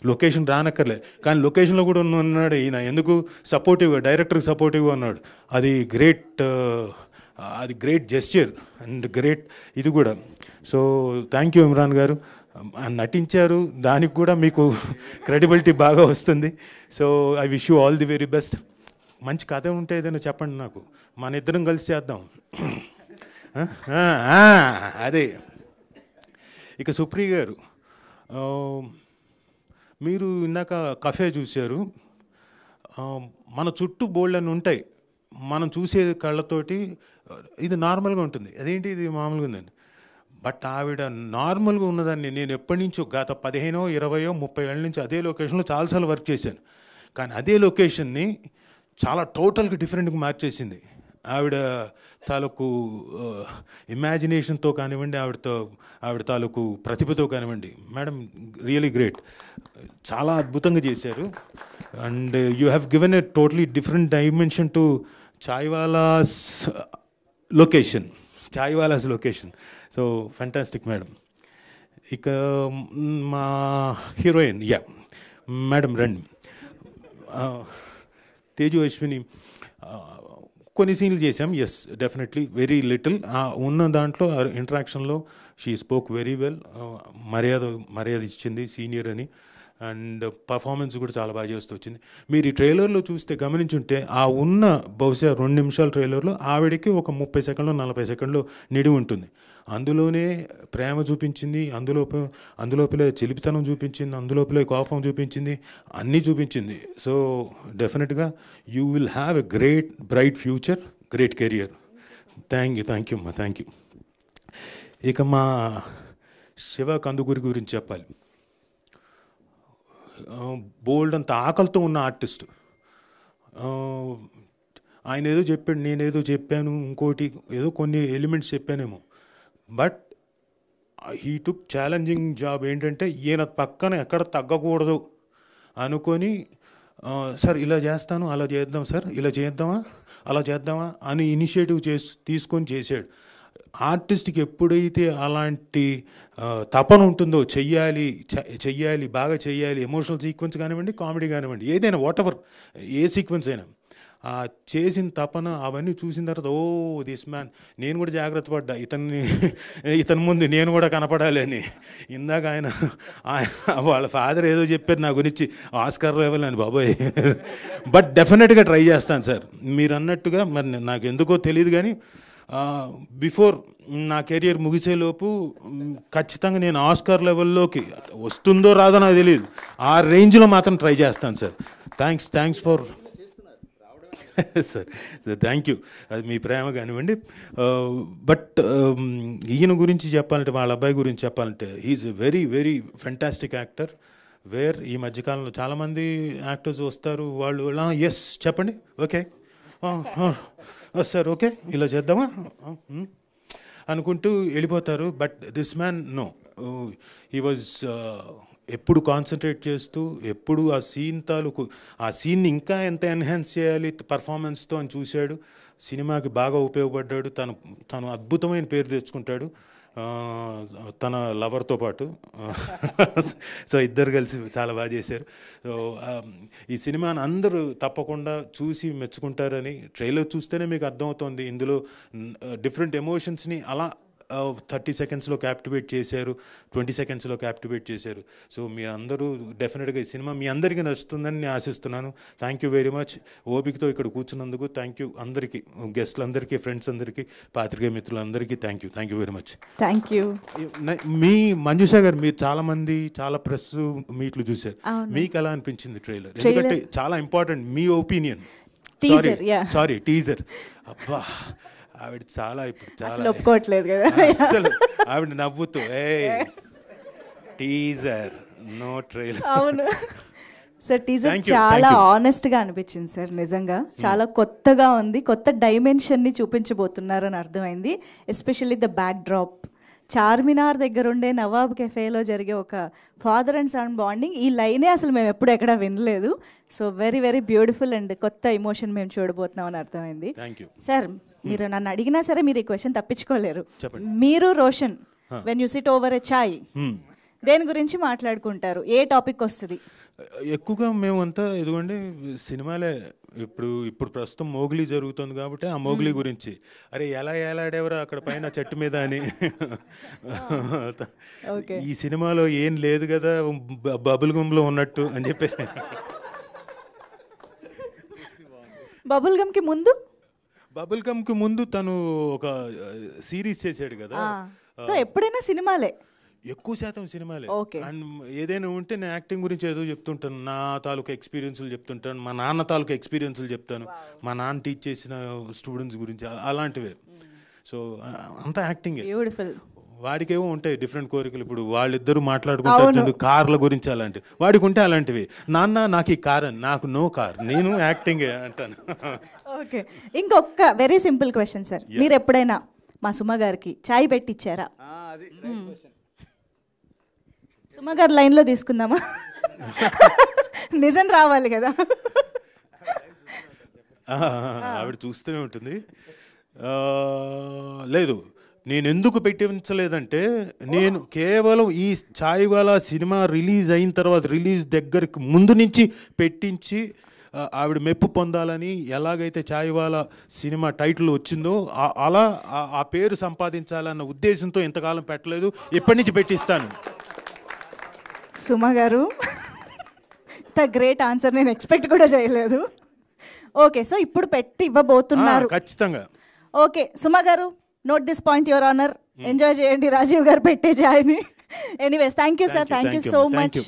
లొకేషన్ రానక్కర్లే. కానీ లొకేషన్లో కూడా ఉన్నాడు ఈయన, ఎందుకు సపోర్టివ్గా, డైరెక్టర్కి సపోర్టివ్గా ఉన్నాడు. అది గ్రేట్ జెస్చర్ అండ్ గ్రేట్ ఇది కూడా. సో థ్యాంక్ యూ ఇమ్రాన్ గారు. నటించారు, దానికి కూడా మీకు క్రెడిబిలిటీ బాగా వస్తుంది. So I wish you all the very best. మంచి కథ ఉంటే ఏదైనా చెప్పండి నాకు, మన ఇద్దరం కలిసి చేద్దాం. అదే. ఇక సుప్రియ గారు, మీరు ఇందాక కఫే చూశారు. మన చుట్టూ బోల్డని ఉంటాయి, మనం చూసే కళ్ళతోటి ఇది నార్మల్గా ఉంటుంది, అదేంటి ఇది మామూలుగా ఉందండి. బట్ ఆవిడ నార్మల్గా ఉన్నదాన్ని నేను ఎప్పటి నుంచో గత 15, 20, 30 ఏళ్ళ నుంచి అదే లొకేషన్లో చాలాసార్లు వర్క్ చేశాను. కానీ అదే లొకేషన్ని చాలా టోటల్గా డిఫరెంట్గా మార్చేసింది ఆవిడ తాలూకు ఇమాజినేషన్తో కానివ్వండి, ఆవిడ తాలూకు ప్రతిభతో కానివ్వండి. మేడం రియలీ గ్రేట్, చాలా అద్భుతంగా చేశారు. And you have given a totally different dimension to chaiwalas location. So fantastic madam. ఇక మా హీరోయిన్ మేడం రండి. తేజు అశ్విని కొన్ని సీన్లు చేసాం. ఎస్, డెఫినెట్లీ వెరీ లిటిల్ ఉన్న దాంట్లో ఇంటరాక్షన్లో షీ స్పోక్ వెరీ వెల్. మర్యాద ఇచ్చింది సీనియర్ అని. అండ్ పర్ఫార్మెన్స్ కూడా చాలా బాగా చేస్తూ వచ్చింది. మీరు ఈ ట్రైలర్లో చూస్తే గమనించుంటే ఆ ఉన్న బహుశా 2 నిమిషాల ట్రైలర్లో ఆవిడకి ఒక 30 సెకండ్లు 40 సెకండ్లు నిడి ఉంటుంది. అందులోనే ప్రేమ చూపించింది, అందులోపలే చిలిపితనం చూపించింది, అందులోపలే కోపం చూపించింది, అన్నీ చూపించింది. సో డెఫినెట్గా you will have a great bright future, great career. Thank you అమ్మా, థ్యాంక్ యూ. ఇక మా శివ కందుకూరి గురించి చెప్పాలి. బోల్డ్ అంత ఆకలితో ఉన్న ఆర్టిస్ట్. ఆయన ఏదో చెప్పాడు, నేనేదో చెప్పాను, ఇంకోటి ఏదో కొన్ని ఎలిమెంట్స్ చెప్పానేమో. But he took challenging job. ఏంటంటే ఈయన పక్కన ఎక్కడ తగ్గకూడదు అనుకొని, సార్ ఇలా చేస్తాను, అలా చేద్దాం, సార్ ఇలా చేద్దామా, అలా చేద్దామా అని ఇనిషియేటివ్ తీసుకొని చేశాడు. ఆర్టిస్ట్కి ఎప్పుడైతే అలాంటి తపన ఉంటుందో, చెయ్యాలి, బాగా చెయ్యాలి, ఎమోషనల్ సీక్వెన్స్ కానివ్వండి, కామెడీ కానివ్వండి, ఏదైనా వాట్ ఎవర్ ఏ సీక్వెన్స్ అయినా, ఆ చేసిన తపన అవన్నీ చూసిన తర్వాత ఓ దిస్ మ్యాన్, నేను కూడా జాగ్రత్త పడ్డా ఇతని ముందు నేను కూడా కనపడాలి అని. ఇందాక వాళ్ళ ఫాదర్ ఏదో చెప్పారు నా గురించి, ఆస్కార్ లెవెల్ అని. బాబోయ్, బట్ డెఫినెట్గా ట్రై చేస్తాను సార్. మీరు అన్నట్టుగా మరి నాకు ఎందుకో తెలియదు కానీ బిఫోర్ నా కెరియర్ ముగిసేలోపు ఖచ్చితంగా నేను ఆస్కార్ లెవెల్లోకి వస్తుందో రాదో నాకు తెలియదు, ఆ రేంజ్లో మాత్రం ట్రై చేస్తాను sir. Thanks for sir, thank you. అది మీ ప్రేమ కానివ్వండి. బట్ ఈయన గురించి చెప్పాలంటే, వాళ్ళ అబ్బాయి గురించి చెప్పాలంటే, he is a very very fantastic actor. ఈ మధ్యకాలంలో చాలామంది యాక్టర్స్ వస్తారు, వాళ్ళు ఎస్ చెప్పండి, ఓకే సార్, ఓకే ఇలా చేద్దామా అనుకుంటూ వెళ్ళిపోతారు. But this man no, he was ఎప్పుడు కాన్సన్ట్రేట్ చేస్తూ, ఎప్పుడు ఆ సీన్ తాలూకు ఆ సీన్ని ఇంకా ఎంత ఎన్హాన్స్ చేయాలి పర్ఫార్మెన్స్తో అని చూశాడు. సినిమాకి బాగా ఉపయోగపడ్డాడు. తను అద్భుతమైన పేరు తెచ్చుకుంటాడు తన లవర్తో పాటు. సో ఇద్దరు కలిసి చాలా బాగా చేశారు. సో ఈ సినిమాని అందరూ తప్పకుండా చూసి మెచ్చుకుంటారని ట్రైలర్ చూస్తేనే మీకు అర్థమవుతుంది. ఇందులో డిఫరెంట్ ఎమోషన్స్ని అలా 30 సెకండ్స్లో క్యాప్టివేట్ చేశారు, 20 సెకండ్స్లో క్యాప్టివేట్ చేశారు. సో మీరందరూ డెఫినెట్గా ఈ సినిమా మీ అందరికీ నచ్చుతుందని నేను ఆశిస్తున్నాను. థ్యాంక్ యూ వెరీ మచ్ ఓపికతో ఇక్కడ కూర్చున్నందుకు. థ్యాంక్ యూ అందరికీ, గెస్ట్లందరికీ, ఫ్రెండ్స్ అందరికీ, పాత్రికేయ మిత్రులందరికీ thank you very much. Thank you. మీ మంజుష గారు, మీరు చాలా ప్రెస్ మీట్లు చూశారు, మీకు ఎలా అనిపించింది ట్రైలర్? ఎందుకంటే చాలా ఇంపార్టెంట్ మీ ఒపీనియన్. Sorry teaser. అబ్బా, ఆవిడ చాలా ఇప్పుడు చాలా ఒప్పుకోవట్లేదు కదా అసలు. ఆవిడ నవ్వుతూ టీజర్ నో ట్రైలర్. అవును సార్, టీజర్ చాలా ఆనెస్ట్గా అనిపించింది సార్. నిజంగా చాలా కొత్తగా ఉంది, కొత్త డైమెన్షన్ని చూపించబోతున్నారని అర్థమైంది. Especially the back drop, Charminar దగ్గర ఉండే నవాబ్ కెఫేలో జరిగే ఒక ఫాదర్ అండ్ సన్ బాండింగ్, ఈ లైనే అసలు మేము ఎప్పుడు ఎక్కడా వినలేదు. So very very beautiful and కొత్త ఎమోషన్ మేము చూడబోతున్నాం అని అర్థమైంది. సార్, మీరు నన్ను అడిగినా సరే మీరు ఈ క్వశ్చన్ తప్పించుకోలేరు. మీరు Roshan when you sit over a chai దేని గురించి మాట్లాడుకుంటారు? ఏ టాపిక్ వస్తుంది ఎక్కువగా? మేమంతా ఇదిగోండి సినిమాలే. ఇప్పుడు ప్రస్తుతం మోగ్లీ జరుగుతుంది కాబట్టి ఆ మోగ్లీ గురించి, అరే ఎలా ఏలాడేవరా అక్కడ పైన చెట్టు మీద అని, ఈ సినిమాలో ఏం లేదు కదా బబుల్ గమ్లో ఉన్నట్టు అని చెప్పేసి. బబుల్ గమ్ కి ముందు తను ఒక సిరీస్ చేశాడు కదా. సో ఎప్పుడైనా సినిమాలే, ఎక్కువ శాతం సినిమాలే. అండ్ ఏదైనా ఉంటే నేను యాక్టింగ్ గురించి ఏదో చెప్తుంటాను, నా తాలూకు ఎక్స్పీరియన్స్లు చెప్తుంటాను, మా నాన్న తాలూకు ఎక్స్పీరియన్స్లు చెప్తాను, మా నాన్న టీచ్ చేసిన స్టూడెంట్స్ గురించి అలాంటివే. సో అంతా యాక్టింగే. వాడికేమో ఉంటాయి డిఫరెంట్ కోరికలు. ఇప్పుడు వాళ్ళిద్దరూ మాట్లాడుకుంటారు కార్ల గురించి, అలాంటివి వాడికి ఉంటే అలాంటివి. నాన్న నాకు ఈ కార్ అని, నాకు నో కార్, నేను యాక్టింగే అంటాను. ఓకే, ఇంకొక వెరీ సింపుల్ క్వశ్చన్ సార్, మీరు ఎప్పుడైనా మా సుమ గారికి చాయ్ పెట్టించారా? సుమ గారు లైన్లో తీసుకుందామా? నిజం రావాలి కదా. ఆవిడ చూస్తూనే ఉంటుంది. లేదు, నేను ఎందుకు పెట్టించలేదంటే, నేను కేవలం ఈ చాయ్ వాలా సినిమా రిలీజ్ అయిన తర్వాత, రిలీజ్ దగ్గరికి ముందు నుంచి పెట్టించి ఆవిడ మెప్పు పొందాలని, ఎలాగైతే చాయ్ వాలా సినిమా టైటిల్ వచ్చిందో అలా ఆ పేరు సంపాదించాలన్న ఉద్దేశంతో ఇంతకాలం పెట్టలేదు. ఇప్పటి నుంచి పెట్టిస్తాను. సుమ గారు, ఇంత గ్రేట్ ఆన్సర్ నేను ఎక్స్పెక్ట్ కూడా చేయలేదు. ఓకే, సో ఇప్పుడు పెట్టి ఇవ్వబోతున్నారు ఖచ్చితంగా. Okay Suma garu, note this point your honour. Enjoy చేయండి రాజీవ్ గారు పెట్టే చాయ్ని. Anyways, thank you sir, thank you so much.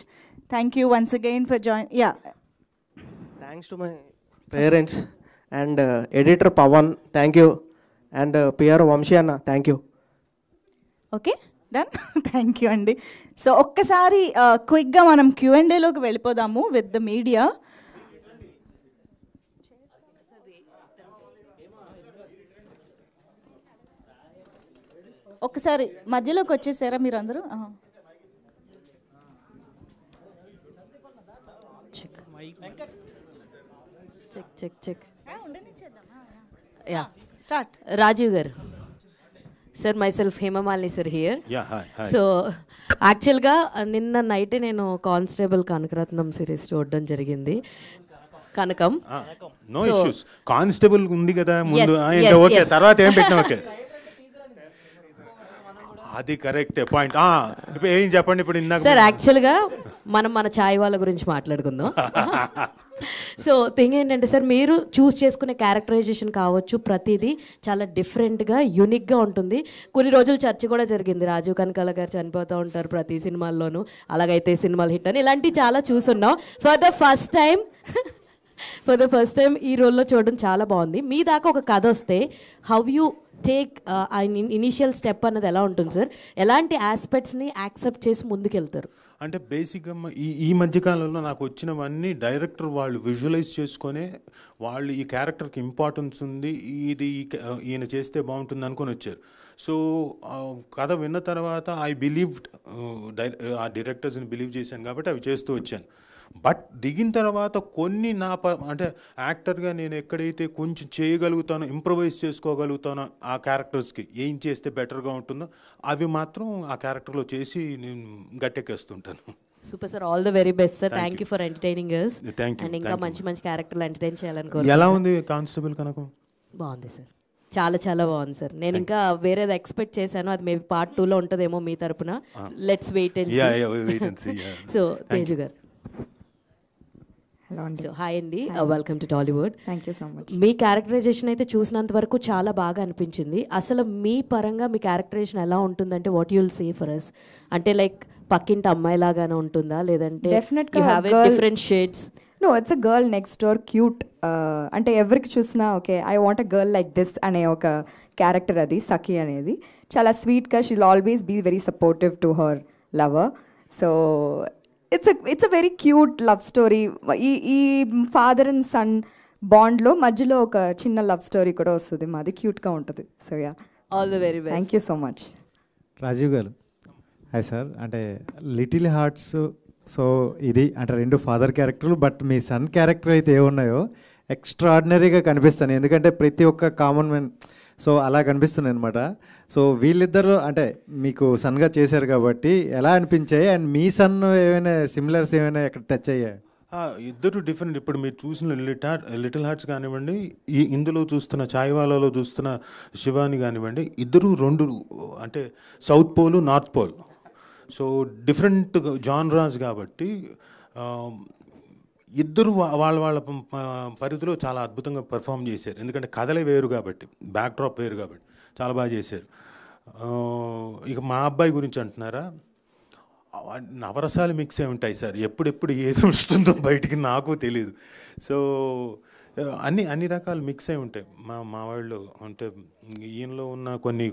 Thank you once again for join. Ya, thanks to my parents and editor Pawan, thank you, and PR Vamshi అన్న, thank you. Okay, done. Thank you అండి. So ఒక్కసారి క్విక్గా మనం Q&Aలోకి వెళ్ళిపోదాము with the media. ఒక్కసారి మధ్యలోకి వచ్చేసారా మీరు అందరూ? Check. Yeah, start. Rajeev garu sir, myself Hemamalini sir here. So యాక్చువల్గా నిన్న నైటే నేను కానిస్టేబుల్ కనకరత్నం సిరీస్ చూడడం జరిగింది. కనకం. No issues. కానిస్టేబుల్ ఉంది కదా ముందు, Yes, yes, ఓకే. yes. తర్వాత ఏం పెట్టినా ఓకే. అది కరెక్టే పాయింట్. ఇప్పుడు ఏం చెప్పండి ఇప్పుడు ఇందాక. సార్ యాక్చువల్గా మనం మన ఛాయ్ వాళ్ళ గురించి మాట్లాడుకుందాం. సో థింగ్ ఏంటంటే సార్, మీరు చూస్ చేసుకునే క్యారెక్టరైజేషన్ కావచ్చు, ప్రతిదీ చాలా డిఫరెంట్గా యూనిక్గా ఉంటుంది. కొన్ని రోజులు చర్చ కూడా జరిగింది, రాజీవ్ కనకాల గారు చనిపోతూ ఉంటారు ప్రతి సినిమాల్లోనూ, అలాగైతే సినిమాలు హిట్ అని, ఇలాంటివి చాలా చూసున్నాం. ఫర్ ద ఫస్ట్ టైం ఈ రోల్లో చూడడం చాలా బాగుంది. మీ దాకా ఒక కథ వస్తే how you take initial step అన్నది ఎలా ఉంటుంది సార్? ఎలాంటి ఆస్పెక్ట్స్ని యాక్సెప్ట్ చేసి ముందుకెళ్తారు? అంటే బేసిక్గా ఈ మధ్యకాలంలో నాకు వచ్చినవన్నీ డైరెక్టర్ వాళ్ళు విజువలైజ్ చేసుకొని వాళ్ళు ఈ క్యారెక్టర్కి ఇంపార్టెన్స్ ఉంది, ఇది ఈయన చేస్తే బాగుంటుంది అనుకొని వచ్చారు. సో కథ విన్న తర్వాత ఐ బిలీవ్డ్, ఆ డైరెక్టర్స్ని బిలీవ్ చేశాను కాబట్టి అవి చేస్తూ వచ్చాను. బట్ దిగిన తర్వాత కొన్ని అంటే యాక్టర్గా నేను ఎక్కడైతే కొంచెం చేయగలుగుతానో, ఇంప్రవైజ్ చేసుకోగలుగుతానో ఆ క్యారెక్టర్స్కి ఏం చేస్తే బెటర్గా ఉంటుందో అవి మాత్రం ఆ క్యారెక్టర్లో చేసి నేను గట్టెక్కేస్తుంటాను. Super sir, all the very best sir. Thank you for entertaining us. Thank you. And ఇంకా మంచి మంచి క్యారెక్టర్లు ఎంటర్టైన్ చేయాలనుకోండి. ఎలా ఉంది కానిస్టేబుల్ కనకం? బాగుంది సార్, చాలా బాగుంది సార్. నేను ఇంకా వేరేది ఎక్స్పెక్ట్ చేశాను, అది మేబీ పార్ట్ 2లో ఉంటుందేమో మీ తరపున. Let's wait and see. So Teju గారు. హలో అండి. సో హాయ్ అండి, welcome to Tollywood. Thank you so much. మీ క్యారెక్టరైజేషన్ అయితే చూసినంత వరకు చాలా బాగా అనిపించింది. అసలు మీ పరంగా మీ క్యారెక్టరైజేషన్ ఎలా ఉంటుందంటే what you will say for us? అంటే లైక్ పక్కింటి అమ్మాయిలాగానే ఉంటుందా, లేదంటే you have different shades? No, it's a girl next door cute. అంటే ఎవరికి చూసినా okay I want a girl like this అనే ఒక క్యారెక్టర్ అది సఖి అనేది. చాలా స్వీట్గా she will always be very supportive to her lover. So it's a very cute love story. ఈ ఫాదర్ అండ్ సన్ బాండ్లో మధ్యలో ఒక చిన్న లవ్ స్టోరీ కూడా వస్తుంది, మాది క్యూట్గా ఉంటుంది. So yeah, all the very best. Thank you so much. Rajiv గారు హాయ్ సార్. అంటే లిటిల్ హార్ట్స్, సో ఇది అంటే రెండు ఫాదర్ క్యారెక్టర్లు, బట్ మీ సన్ క్యారెక్టర్ అయితే ఏమున్నాయో ఎక్స్ట్రాడినరీగా కనిపిస్తాను, ఎందుకంటే ప్రతి ఒక్క కామన్ మ్యాన్ సో అలా కనిపిస్తున్నాయి అనమాట. సో వీళ్ళిద్దరు అంటే మీకు సన్గా చేశారు కాబట్టి ఎలా అనిపించాయి? అండ్ మీ సన్ ఏమైనా సిమిలర్స్ ఏమైనా ఎక్కడ టచ్ అయ్యాయి? ఇద్దరు డిఫరెంట్. ఇప్పుడు మీరు చూసిన లిటిల్ హార్ట్స్ కానివ్వండి, ఇందులో చూస్తున్న ఛాయ్వాలాలో చూస్తున్న శివాని కానివ్వండి, ఇద్దరు రెండు అంటే south pole north pole. So different genres కాబట్టి ఇద్దరు వాళ్ళ పరిధిలో చాలా అద్భుతంగా పెర్ఫామ్ చేశారు. ఎందుకంటే కథలే వేరు కాబట్టి, బ్యాక్ డ్రాప్ వేరు కాబట్టి చాలా బాగా చేశారు. ఇక మా అబ్బాయి గురించి అంటున్నారా, నవరసాలు మిక్స్ అయి ఉంటాయి సార్. ఎప్పుడెప్పుడు ఏది వస్తుందో బయటికి నాకు తెలియదు. సో అన్ని రకాలు మిక్స్ అయి ఉంటాయి మా వాళ్ళు. అంటే ఈయనలో ఉన్న కొన్ని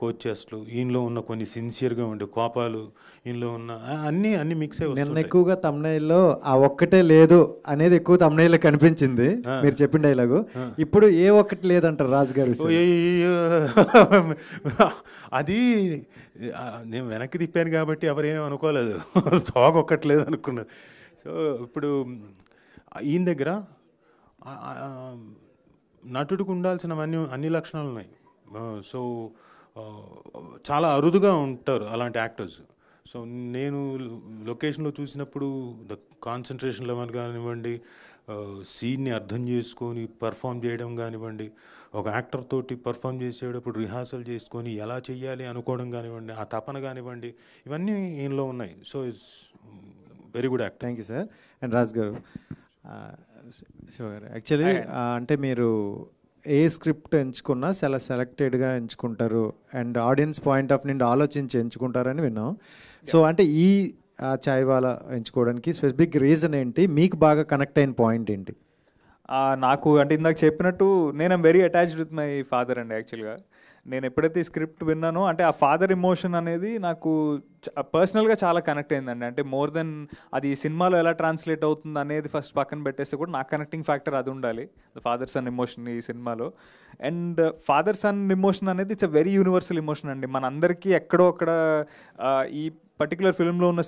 కోచెస్లు, ఈయనలో ఉన్న కొన్ని సిన్సియర్గా ఉండే కోపాలు, ఈయనలో ఉన్న అన్ని మిక్స్ అయి నిన్న ఎక్కువగా తమ్నైల్లో ఆ ఒక్కటే లేదు అనేది ఎక్కువ తమ్నైల్లో కనిపించింది మీరు చెప్పిన డైలాగు. ఇప్పుడు ఏ ఒక్కటి లేదంటారు రాజు గారు? అది నేను వెనక్కి తిప్పాను కాబట్టి ఎవరేమీ అనుకోలేదు, సాగు ఒక్కటి లేదు అనుకున్నారు. సో ఇప్పుడు ఈయన దగ్గర నటుడికి ఉండాల్సినవన్నీ అన్ని లక్షణాలు ఉన్నాయి. సో చాలా అరుదుగా ఉంటారు అలాంటి యాక్టర్స్. సో నేను లొకేషన్లో చూసినప్పుడు ద కాన్సన్ట్రేషన్ లెవెల్ కానివ్వండి, సీన్ని అర్థం చేసుకొని పర్ఫామ్ చేయడం కానివ్వండి, ఒక యాక్టర్ తోటి పర్ఫామ్ చేసేటప్పుడు రిహార్సల్ చేసుకొని ఎలా చెయ్యాలి అనుకోవడం కానివ్వండి, ఆ తపన కానివ్వండి, ఇవన్నీ ఈయనలో ఉన్నాయి. So it's very good actor. Thank you sir. And Raj గారు, శివ గారు, యాక్చువల్లీ అంటే మీరు ఏ స్క్రిప్ట్ ఎంచుకున్నా చాలా సెలెక్టెడ్గా ఎంచుకుంటారు అండ్ ఆడియన్స్ పాయింట్ ఆఫ్ నుండి ఆలోచించి ఎంచుకుంటారని విన్నాం. సో అంటే ఈ ఛాయ్వాలా ఎంచుకోవడానికి స్పెసిఫిక్ రీజన్ ఏంటి? మీకు బాగా కనెక్ట్ అయిన పాయింట్ ఏంటి? నాకు అంటే ఇందాక చెప్పినట్టు నేను very attached with my father అండి. యాక్చువల్గా నేను ఎప్పుడైతే ఈ స్క్రిప్ట్ విన్నానో అంటే ఆ ఫాదర్ ఎమోషన్ అనేది నాకు పర్సనల్గా చాలా కనెక్ట్ అయిందండి. అంటే మోర్ దెన్ అది సినిమాలో ఎలా ట్రాన్స్లేట్ అవుతుంది అనేది ఫస్ట్ పక్కన పెట్టేస్తే కూడా నాకు కనెక్టింగ్ ఫ్యాక్టర్ అది ఉండాలి, ఫాదర్ సన్ ఎమోషన్ ఈ సినిమాలో. అండ్ ఫాదర్ సన్ ఎమోషన్ అనేది it's a very universal emotion అండి. మన అందరికీ ఎక్కడో అక్కడ ఈ పర్టికులర్ ఫిల్మ్లో ఉన్న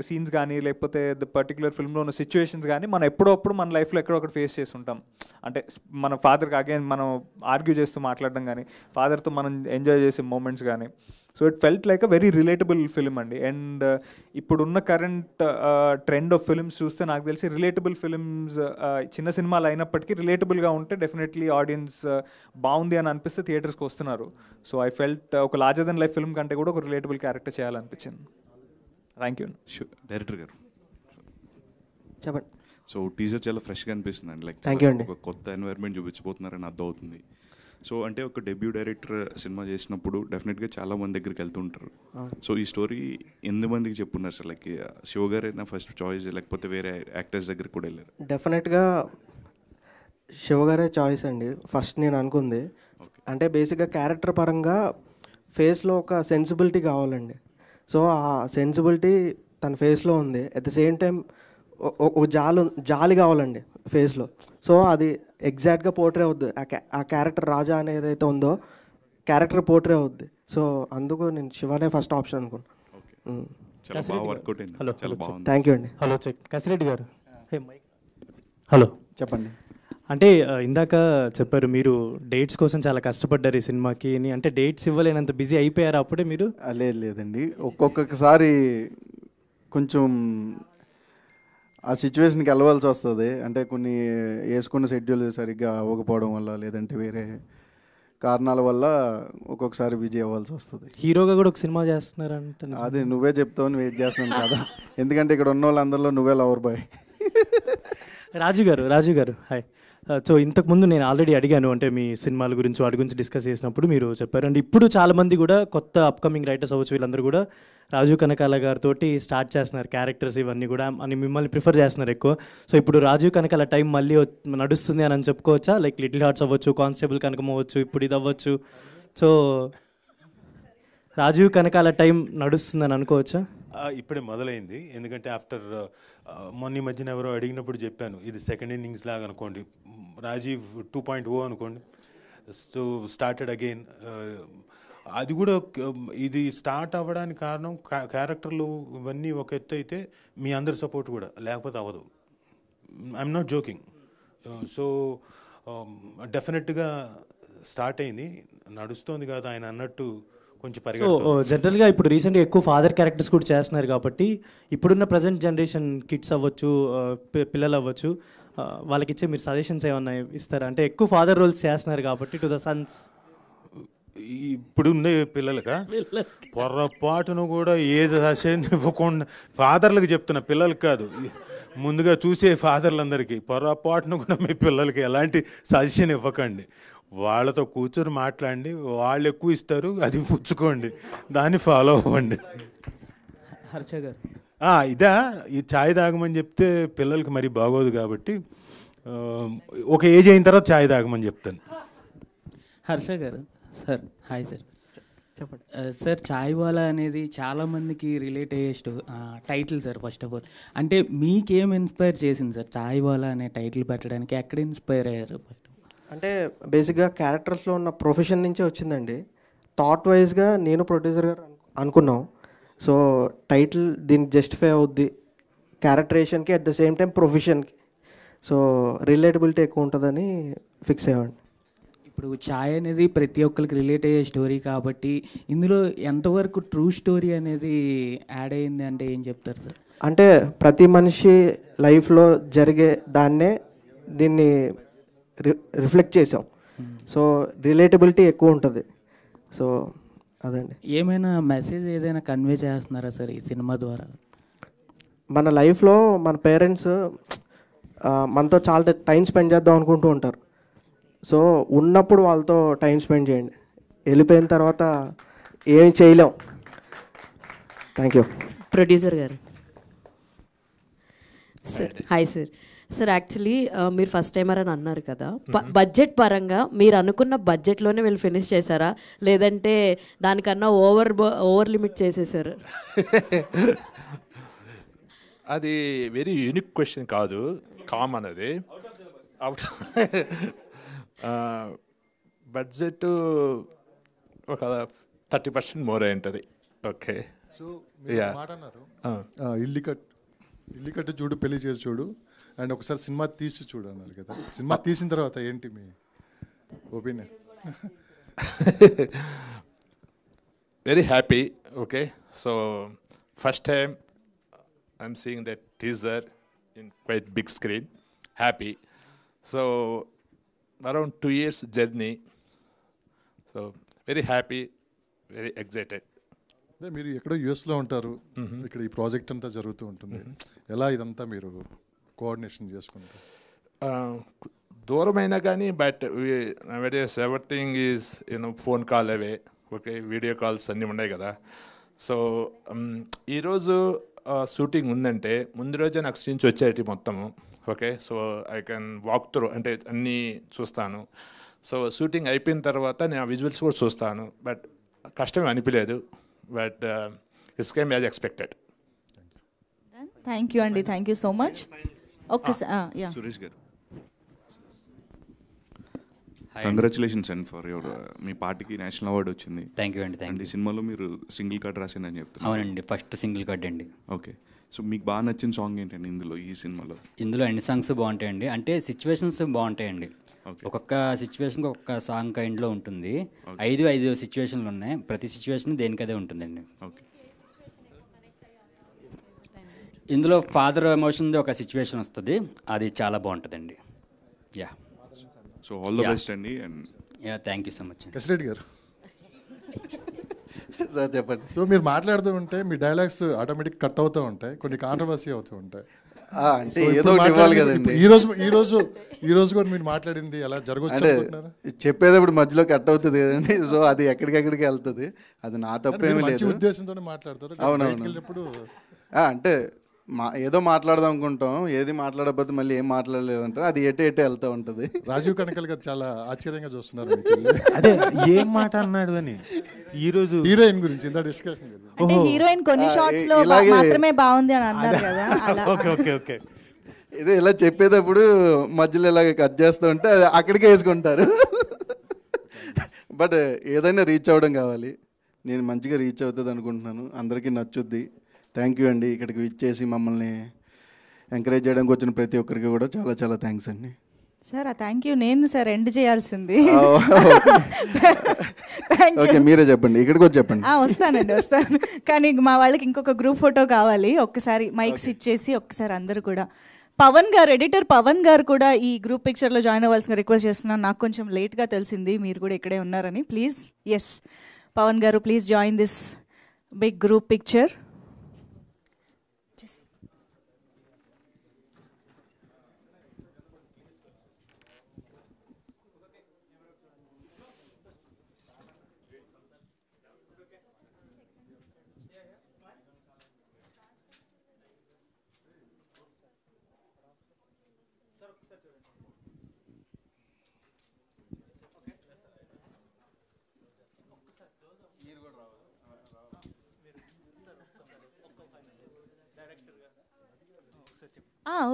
సీన్స్ కానీ లేకపోతే ద పర్టికులర్ ఫిల్మ్లో ఉన్న సిచ్యువేషన్స్ కానీ మనం ఎప్పుడప్పుడు మన లైఫ్లో ఎక్కడో ఒకటి ఫేస్ చేసి ఉంటాం. అంటే మన ఫాదర్కి అగైన్ మనం ఆర్గ్యూ చేస్తూ మాట్లాడడం కానీ, ఫాదర్తో మనం ఎంజాయ్ చేసే మూమెంట్స్ కానీ, so it felt like a very relatable film అండి. అండ్ ఇప్పుడున్న కరెంట్ ట్రెండ్ ఆఫ్ ఫిలిమ్స్ చూస్తే నాకు తెలిసి రిలేటబుల్ ఫిలిమ్స్ చిన్న సినిమాలు అయినప్పటికీ రిలేటబుల్గా ఉంటే డెఫినెట్లీ ఆడియన్స్ బాగుంది అని అనిపిస్తే థియేటర్స్కి వస్తున్నారు. సో ఐ ఫెల్ట్ ఒక లార్జర్ దెన్ లైఫ్ ఫిల్మ్ కంటే కూడా ఒక రిలేటబుల్ క్యారెక్టర్ చేయాలనిపించింది. Thank you. డైరెక్టర్ గారు చెప్పండి. సో టీజర్ చాలా ఫ్రెష్గా అనిపిస్తుంది అండి. లైక్ థ్యాంక్ యూ అండి. ఒక కొత్త ఎన్వైర్న్మెంట్ చూపించబోతున్నారని అర్థం అవుతుంది. సో అంటే ఒక డెబ్యూ డైరెక్టర్ సినిమా చేసినప్పుడు డెఫినెట్గా చాలా మంది దగ్గరికి వెళ్తుంటారు. సో ఈ స్టోరీ ఎంతమందికి చెప్పున్నారు సార్? లైక్ శివ గారైనా ఫస్ట్ చాయిస్ లేకపోతే వేరే యాక్టర్స్ దగ్గరికి కూడా వెళ్ళారు? డెఫినెట్గా శివ గారే చాయిస్ అండి ఫస్ట్ నేను అనుకుంది. అంటే బేసిక్గా క్యారెక్టర్ పరంగా ఫేస్లో ఒక సెన్సిబిలిటీ కావాలండి. సో ఆ సెన్సిబిలిటీ తన ఫేస్లో ఉంది. అట్ ద సేమ్ టైం జాలి కావాలండి ఫేస్లో. సో అది ఎగ్జాక్ట్గా పోర్ట్రే అవుద్ది. ఆ క్యారెక్టర్ రాజా అనేది ఏదైతే ఉందో క్యారెక్టర్ పోర్ట్రే అవుద్ది. సో అందుకు నేను శివనే ఫస్ట్ ఆప్షన్ అనుకున్నాను. థ్యాంక్ యూ అండి. హలో కసిరెడ్డి గారు. హలో చెప్పండి. అంటే ఇందాక చెప్పారు మీరు డేట్స్ కోసం చాలా కష్టపడ్డారు ఈ సినిమాకి అని. అంటే డేట్స్ ఇవ్వలేనంత బిజీ అయిపోయారు అప్పుడే మీరు? లేదండి, ఒక్కొక్కసారి కొంచెం ఆ సిచ్యువేషన్కి వెళ్ళవలసి వస్తుంది. అంటే కొన్ని వేసుకున్న షెడ్యూల్ సరిగ్గా అవ్వకపోవడం వల్ల లేదంటే వేరే కారణాల వల్ల ఒక్కొక్కసారి బిజీ అవ్వాల్సి వస్తుంది. హీరోగా కూడా ఒక సినిమా చేస్తున్నారంటే అదే నువ్వే చెప్తావు, వెయిట్ చేస్తున్నాను కదా. ఎందుకంటే ఇక్కడ ఉన్న వాళ్ళందరిలో నువ్వే లవర్ బాయ్. రాజు గారు హాయ్. సో ఇంతకుముందు నేను ఆల్రెడీ అడిగాను, అంటే మీ సినిమాల గురించి వాటి గురించి డిస్కస్ చేసినప్పుడు మీరు చెప్పారు. అండ్ ఇప్పుడు చాలామంది కూడా కొత్త అప్కమింగ్ రైటర్స్ అవ్వచ్చు, వీళ్ళందరూ కూడా రాజు కనకాల గారితో స్టార్ట్ చేస్తున్నారు క్యారెక్టర్స్ ఇవన్నీ కూడా, అని మిమ్మల్ని ప్రిఫర్ చేస్తున్నారు ఎక్కువ. సో ఇప్పుడు రాజు కనకాల టైం మళ్ళీ నడుస్తుంది అని చెప్పుకోవచ్చా? లైక్ లిటిల్ హార్ట్స్ అవ్వచ్చు, కానిస్టేబుల్ కనకం అవ్వచ్చు, ఇప్పుడు ఇది అవ్వచ్చు. సో రాజు కనకాల టైం నడుస్తుందని అనుకోవచ్చా? ఇప్పుడే మొదలైంది. ఎందుకంటే ఆఫ్టర్ మొన్న మధ్యన ఎవరో అడిగినప్పుడు చెప్పాను, ఇది సెకండ్ ఇన్నింగ్స్ లాగా అనుకోండి, రాజీవ్ 2.0 అనుకోండి. So started again. అది కూడా ఇది స్టార్ట్ అవ్వడానికి కారణం క్యారెక్టర్లు ఇవన్నీ ఒక ఎత్తు అయితే మీ అందరి సపోర్ట్ కూడా లేకపోతే అవ్వదు. I'm not joking. సో డెఫినెట్గా స్టార్ట్ అయింది, నడుస్తోంది కాదు ఆయన అన్నట్టు కొంచెం పరిగెడుతుంది. జనరల్గా ఇప్పుడు రీసెంట్గా ఎక్కువ ఫాదర్ క్యారెక్టర్స్ కూడా చేస్తున్నారు కాబట్టి ఇప్పుడున్న ప్రజెంట్ జనరేషన్ కిడ్స్ అవ్వచ్చు, పిల్లలు అవ్వచ్చు, వాళ్ళకి ఇచ్చే మీరు సజెషన్స్ ఏమన్నా ఇస్తారా? అంటే ఎక్కువ ఫాదర్ రోల్స్ చేస్తున్నారు కాబట్టి టు ద సన్స్. ఇప్పుడు ఉండే పిల్లలకా పొరపాటును కూడా ఏ సజెషన్ ఇవ్వకుండా, ఫాదర్లకు చెప్తున్నా, పిల్లలకి కాదు, ముందుగా చూసే ఫాదర్లందరికీ పొరపాటును కూడా మీ పిల్లలకి ఎలాంటి సజెషన్ ఇవ్వకండి. వాళ్ళతో కూర్చొని మాట్లాడండి, వాళ్ళు ఎక్కువ ఇస్తారు, అది పుచ్చుకోండి, దాన్ని ఫాలో అవ్వండి. హర్ష గారు ఇదా ఈ ఛాయ్ తాగమని చెప్తే పిల్లలకి మరీ బాగోదు కాబట్టి ఒక ఏజ్ అయిన తర్వాత ఛాయ్ తాగమని చెప్తాను. హర్ష గారు సార్ హాయ్ సార్. చెప్పండి సార్. చాయ్ వాలా అనేది చాలామందికి రిలేట్ అయ్యే title sir. First of all అంటే మీకేం ఇన్స్పైర్ చేసింది సార్ చాయ్ వాలా అనే టైటిల్ పెట్టడానికి? ఎక్కడ ఇన్స్పైర్ అయ్యారు? అంటే బేసిక్గా క్యారెక్టర్స్లో ఉన్న ప్రొఫెషన్ నుంచే వచ్చిందండి. థాట్ వైజ్గా నేను ప్రొడ్యూసర్ గారు అనుకున్నాం. సో టైటిల్ దీనికి జస్టిఫై అవుద్ది క్యారెక్టరేషన్కి, అట్ ద సేమ్ టైం ప్రొఫెషన్కి. సో రిలేటబిలిటీ ఎక్కువ ఉంటుందని ఫిక్స్ అయ్యామండి. ఇప్పుడు ఛాయ్ అనేది ప్రతి ఒక్కరికి రిలేట్ అయ్యే స్టోరీ కాబట్టి ఇందులో ఎంతవరకు ట్రూ స్టోరీ అనేది యాడ్ అయ్యింది అంటే ఏం చెప్తారు సార్? అంటే ప్రతి మనిషి లైఫ్లో జరిగే దాన్నే దీన్ని రిఫ్లెక్ట్ చేసాం. సో రిలేటబిలిటీ ఎక్కువ ఉంటుంది. సో అదండి. ఏమైనా మెసేజ్ ఏదైనా కన్వే చేస్తున్నారా సార్ ఈ సినిమా ద్వారా? మన లైఫ్లో మన పేరెంట్స్ మనతో చాలా టైం స్పెండ్ చేద్దాం అనుకుంటూ ఉంటారు. సో ఉన్నప్పుడు వాళ్ళతో టైం స్పెండ్ చేయండి, వెళ్ళిపోయిన తర్వాత ఏమి చేయలేం. Thank you. ప్రొడ్యూసర్ గారు sir hi sir. Sir actually మీరు ఫస్ట్ టైమర్ అని అన్నారు కదా, బడ్జెట్ పరంగా మీరు అనుకున్న బడ్జెట్లోనే వీళ్ళు ఫినిష్ చేశారా, లేదంటే దానికన్నా ఓవర్ లిమిట్ చేసేసారు? అది వెరీ యూనిక్ క్వశ్చన్ కాదు, కామన్ అది. అవుట్ బడ్జెట్ ఒక 30% మోర్ అయి ఉంటుంది. ఓకే. సో మాట అన్నారు, ఇల్లు కట్టు చూడు, పెళ్లి చేసి చూడు, అండ్ ఒకసారి సినిమా తీసి చూడు అన్నారు కదా. సినిమా తీసిన తర్వాత ఏంటి మీ opinion? very happy. Okay, so first time I'm seeing that teaser in quite big screen. Happy. So around 2 years journey. So very happy, very excited. అదే మీరు ఎక్కడో యూఎస్లో ఉంటారు, ఇక్కడ ఈ ప్రాజెక్ట్ అంతా జరుగుతూ ఉంటుంది. ఎలా ఇదంతా మీరు కోఆర్డినేషన్ చేసుకుంటారు? దూరమైనా కానీ but nowadays everything is phone call away. Okay, video calls అన్నీ ఉన్నాయి కదా. సో ఈరోజు షూటింగ్ ఉందంటే ముందు రోజే నాకు సీన్స్ వచ్చేటి మొత్తము. Okay, so I can walk through, అంటే అన్నీ చూస్తాను. సో షూటింగ్ అయిపోయిన తర్వాత నేను ఆ విజువల్స్ కూడా చూస్తాను. బట్ కష్టం అనిపించలేదు, but it's came as expected. Thank you అండి, థ్యాంక్ యూ సో మచ్. ఒక్కసారి సురేష్ గారు, కంగ్రాచులేషన్స్ అండ్ ఫర్ యువర్ మీ పార్టీకి నేషనల్ అవార్డు వచ్చింది. థ్యాంక్ యూ అండి. Thank you. ఈ సినిమాలో మీరు సింగిల్ కార్డ్ రాశానని చెప్తున్నారు. అవునండి, ఫస్ట్ సింగిల్ కార్డ్ అండి. ఓకే, సో మీకు బాగా నచ్చిన సాంగ్ ఏంటండి ఇందులో, ఈ సినిమాలో? ఇందులో అన్ని సాంగ్స్ బాగుంటాయండి, అంటే సిచ్యువేషన్స్ బాగుంటాయండి. ఒక్కొక్క సిచ్యువేషన్కి ఒక్కొక్క సాంగ్ కైండ్లో ఉంటుంది. 5 సిచ్యువేషన్లు ఉన్నాయి, ప్రతి సిచ్యువేషన్ దేనికదే ఉంటుందండి. ఓకే, ఇందులో ఫాదర్ ఎమోషన్ది ఒక సిచ్యువేషన్ వస్తుంది, అది చాలా బాగుంటుందండి. Ya, so all the best అండి. And ya, thank you so much. Kasireddy garu sir చెప్పండి. సో మీరు మాట్లాడుతూ ఉంటే మీ డైలాగ్స్ ఆటోమేటిక్ కట్ అవుతూ ఉంటాయి, కొన్ని కాంట్రవర్సీ అవుతూ ఉంటాయి. అంటే ఏదో ఒకటి ఇవ్వాలి కదండి. ఈ రోజు కూడా మీరు మాట్లాడింది ఎలా జరగవచ్చు అనుకుంటున్నారా? చెప్పేటప్పుడు మధ్యలో కట్ అవుతుంది కదండి, సో అది ఎక్కడికెక్కడికి వెళ్తుంది. అది నా తప్పేమీ లేదు, ఉద్దేశంతో మాట్లాడతారు. అవునవును, అంటే ఏదో మాట్లాడదాం అనుకుంటాం, ఏది మాట్లాడకపోతే మళ్ళీ ఏం మాట్లాడలేదంటారు, అది ఎటే వెళ్తూ ఉంటుంది. రాజీవ్ కనకల్ గారు చాలా ఆశ్చర్యంగా చూస్తున్నారు. అదే ఏం మాట అన్నాడు అని ఈరోజు హీరోయిన్ గురించి ఇంత డిస్కషన్. అంటే హీరోయిన్ కొన్ని షాట్స్ లో మాత్రమే బాగుంది అని అన్నారు కదా, అలా. ఓకే ఓకే ఓకే, ఇదే ఇలా చెప్పేటప్పుడు మధ్యలో ఇలాగ కట్ చేస్తూ ఉంటే అక్కడికే వేసుకుంటారు. బట్ ఏదైనా రీచ్ అవ్వడం కావాలి, నేను మంచిగా రీచ్ అవుతుంది అనుకుంటున్నాను, అందరికీ నచ్చుద్ది. థ్యాంక్ యూ అండి, ఇక్కడికి విచ్చేసి మమ్మల్ని ఎంకరేజ్ చేయడానికి వచ్చిన ప్రతి ఒక్కరికి కూడా చాలా చాలా థ్యాంక్స్ అండి. సార్ ఆ థ్యాంక్ యూ నేను సార్ ఎండ్ చేయాల్సింది. ఓకే, మీరే చెప్పండి, ఇక్కడికి వచ్చి చెప్పండి. వస్తాను, కానీ మా వాళ్ళకి ఇంకొక గ్రూప్ ఫోటో కావాలి. ఒక్కసారి మైక్స్ ఇచ్చేసి ఒక్కసారి అందరూ కూడా. పవన్ గారు, ఎడిటర్ పవన్ గారు కూడా ఈ గ్రూప్ పిక్చర్లో జాయిన్ అవ్వాల్సిన రిక్వెస్ట్ చేస్తున్నాను. నాకు కొంచెం లేట్గా తెలిసింది మీరు కూడా ఇక్కడే ఉన్నారని. ప్లీజ్, ఎస్ పవన్ గారు, please join this big group picture.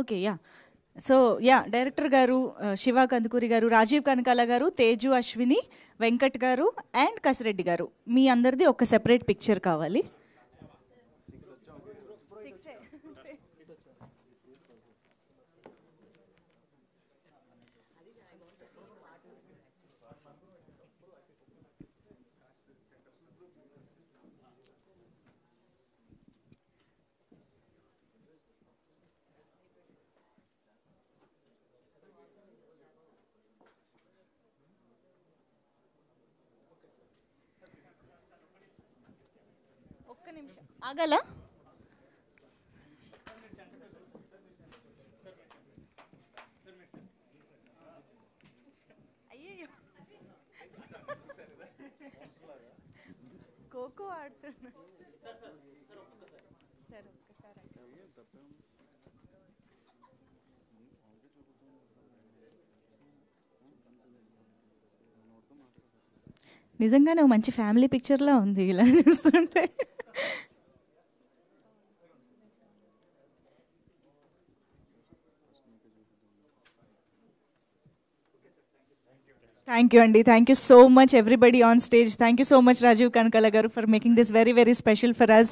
Okay, yeah. So yeah, director గారు శివ కందుకూరి గారు, రాజీవ్ కనకాల గారు, తేజు అశ్విని, వెంకట్ గారు అండ్ కసిరెడ్డి గారు, మీ అందరిది ఒక సెపరేట్ పిక్చర్ కావాలి. ఒక్క నిమిషం ఆగల. అయ్యో, ఖోఖో ఆడుతున్నా. సరే ఒక్కసారి నిజంగానే మంచి ఫ్యామిలీ పిక్చర్లా ఉంది ఇలా చూస్తుంటే. Thank you, Andy. Thank you so much, everybody on stage. Thank you so much, Rajiv Kanakala garu, for making this very, very special for us.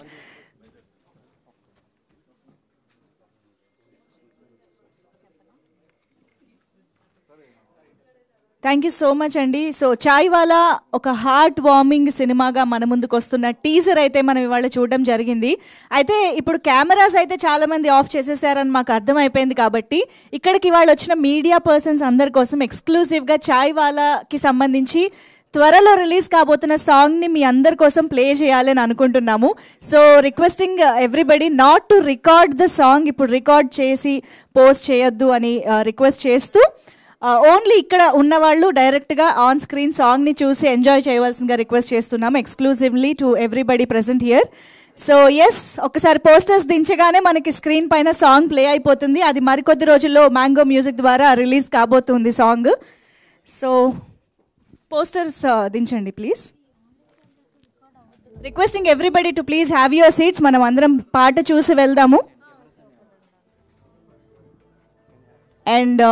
Thank you so much అండి. సో చాయ్ వాలా ఒక heart warming సినిమాగా మన ముందుకు వస్తున్న teaser అయితే మనం ఇవాళ చూడడం జరిగింది. అయితే ఇప్పుడు కెమెరాస్ అయితే చాలామంది ఆఫ్ చేసేసారని మాకు అర్థమైపోయింది. కాబట్టి ఇక్కడికి ఇవాళ వచ్చిన మీడియా పర్సన్స్ అందరి కోసం ఎక్స్క్లూజివ్గా చాయ్ వాలాకి సంబంధించి త్వరలో రిలీజ్ కాబోతున్న సాంగ్ని మీ అందరి కోసం ప్లే చేయాలని అనుకుంటున్నాము. So requesting everybody not to record the song, ఇప్పుడు రికార్డ్ చేసి పోస్ట్ చేయొద్దు అని రిక్వెస్ట్ చేస్తూ ఓన్లీ ఇక్కడ ఉన్నవాళ్ళు డైరెక్ట్గా ఆన్ స్క్రీన్ సాంగ్ని చూసి ఎంజాయ్ చేయవలసిందిగా రిక్వెస్ట్ చేస్తున్నాము exclusively to everybody present here. So yes, ఒకసారి పోస్టర్స్ దించగానే మనకి స్క్రీన్ పైన సాంగ్ ప్లే అయిపోతుంది. అది మరికొద్ది రోజుల్లో మ్యాంగో మ్యూజిక్ ద్వారా రిలీజ్ కాబోతుంది సాంగ్. సో పోస్టర్స్ దించండి please. Requesting everybody to please have your seats. మనం అందరం పాట చూసి వెళ్దాము. And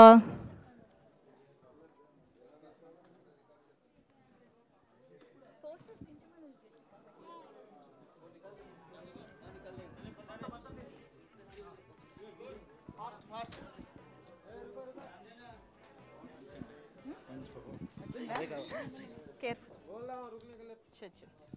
careful.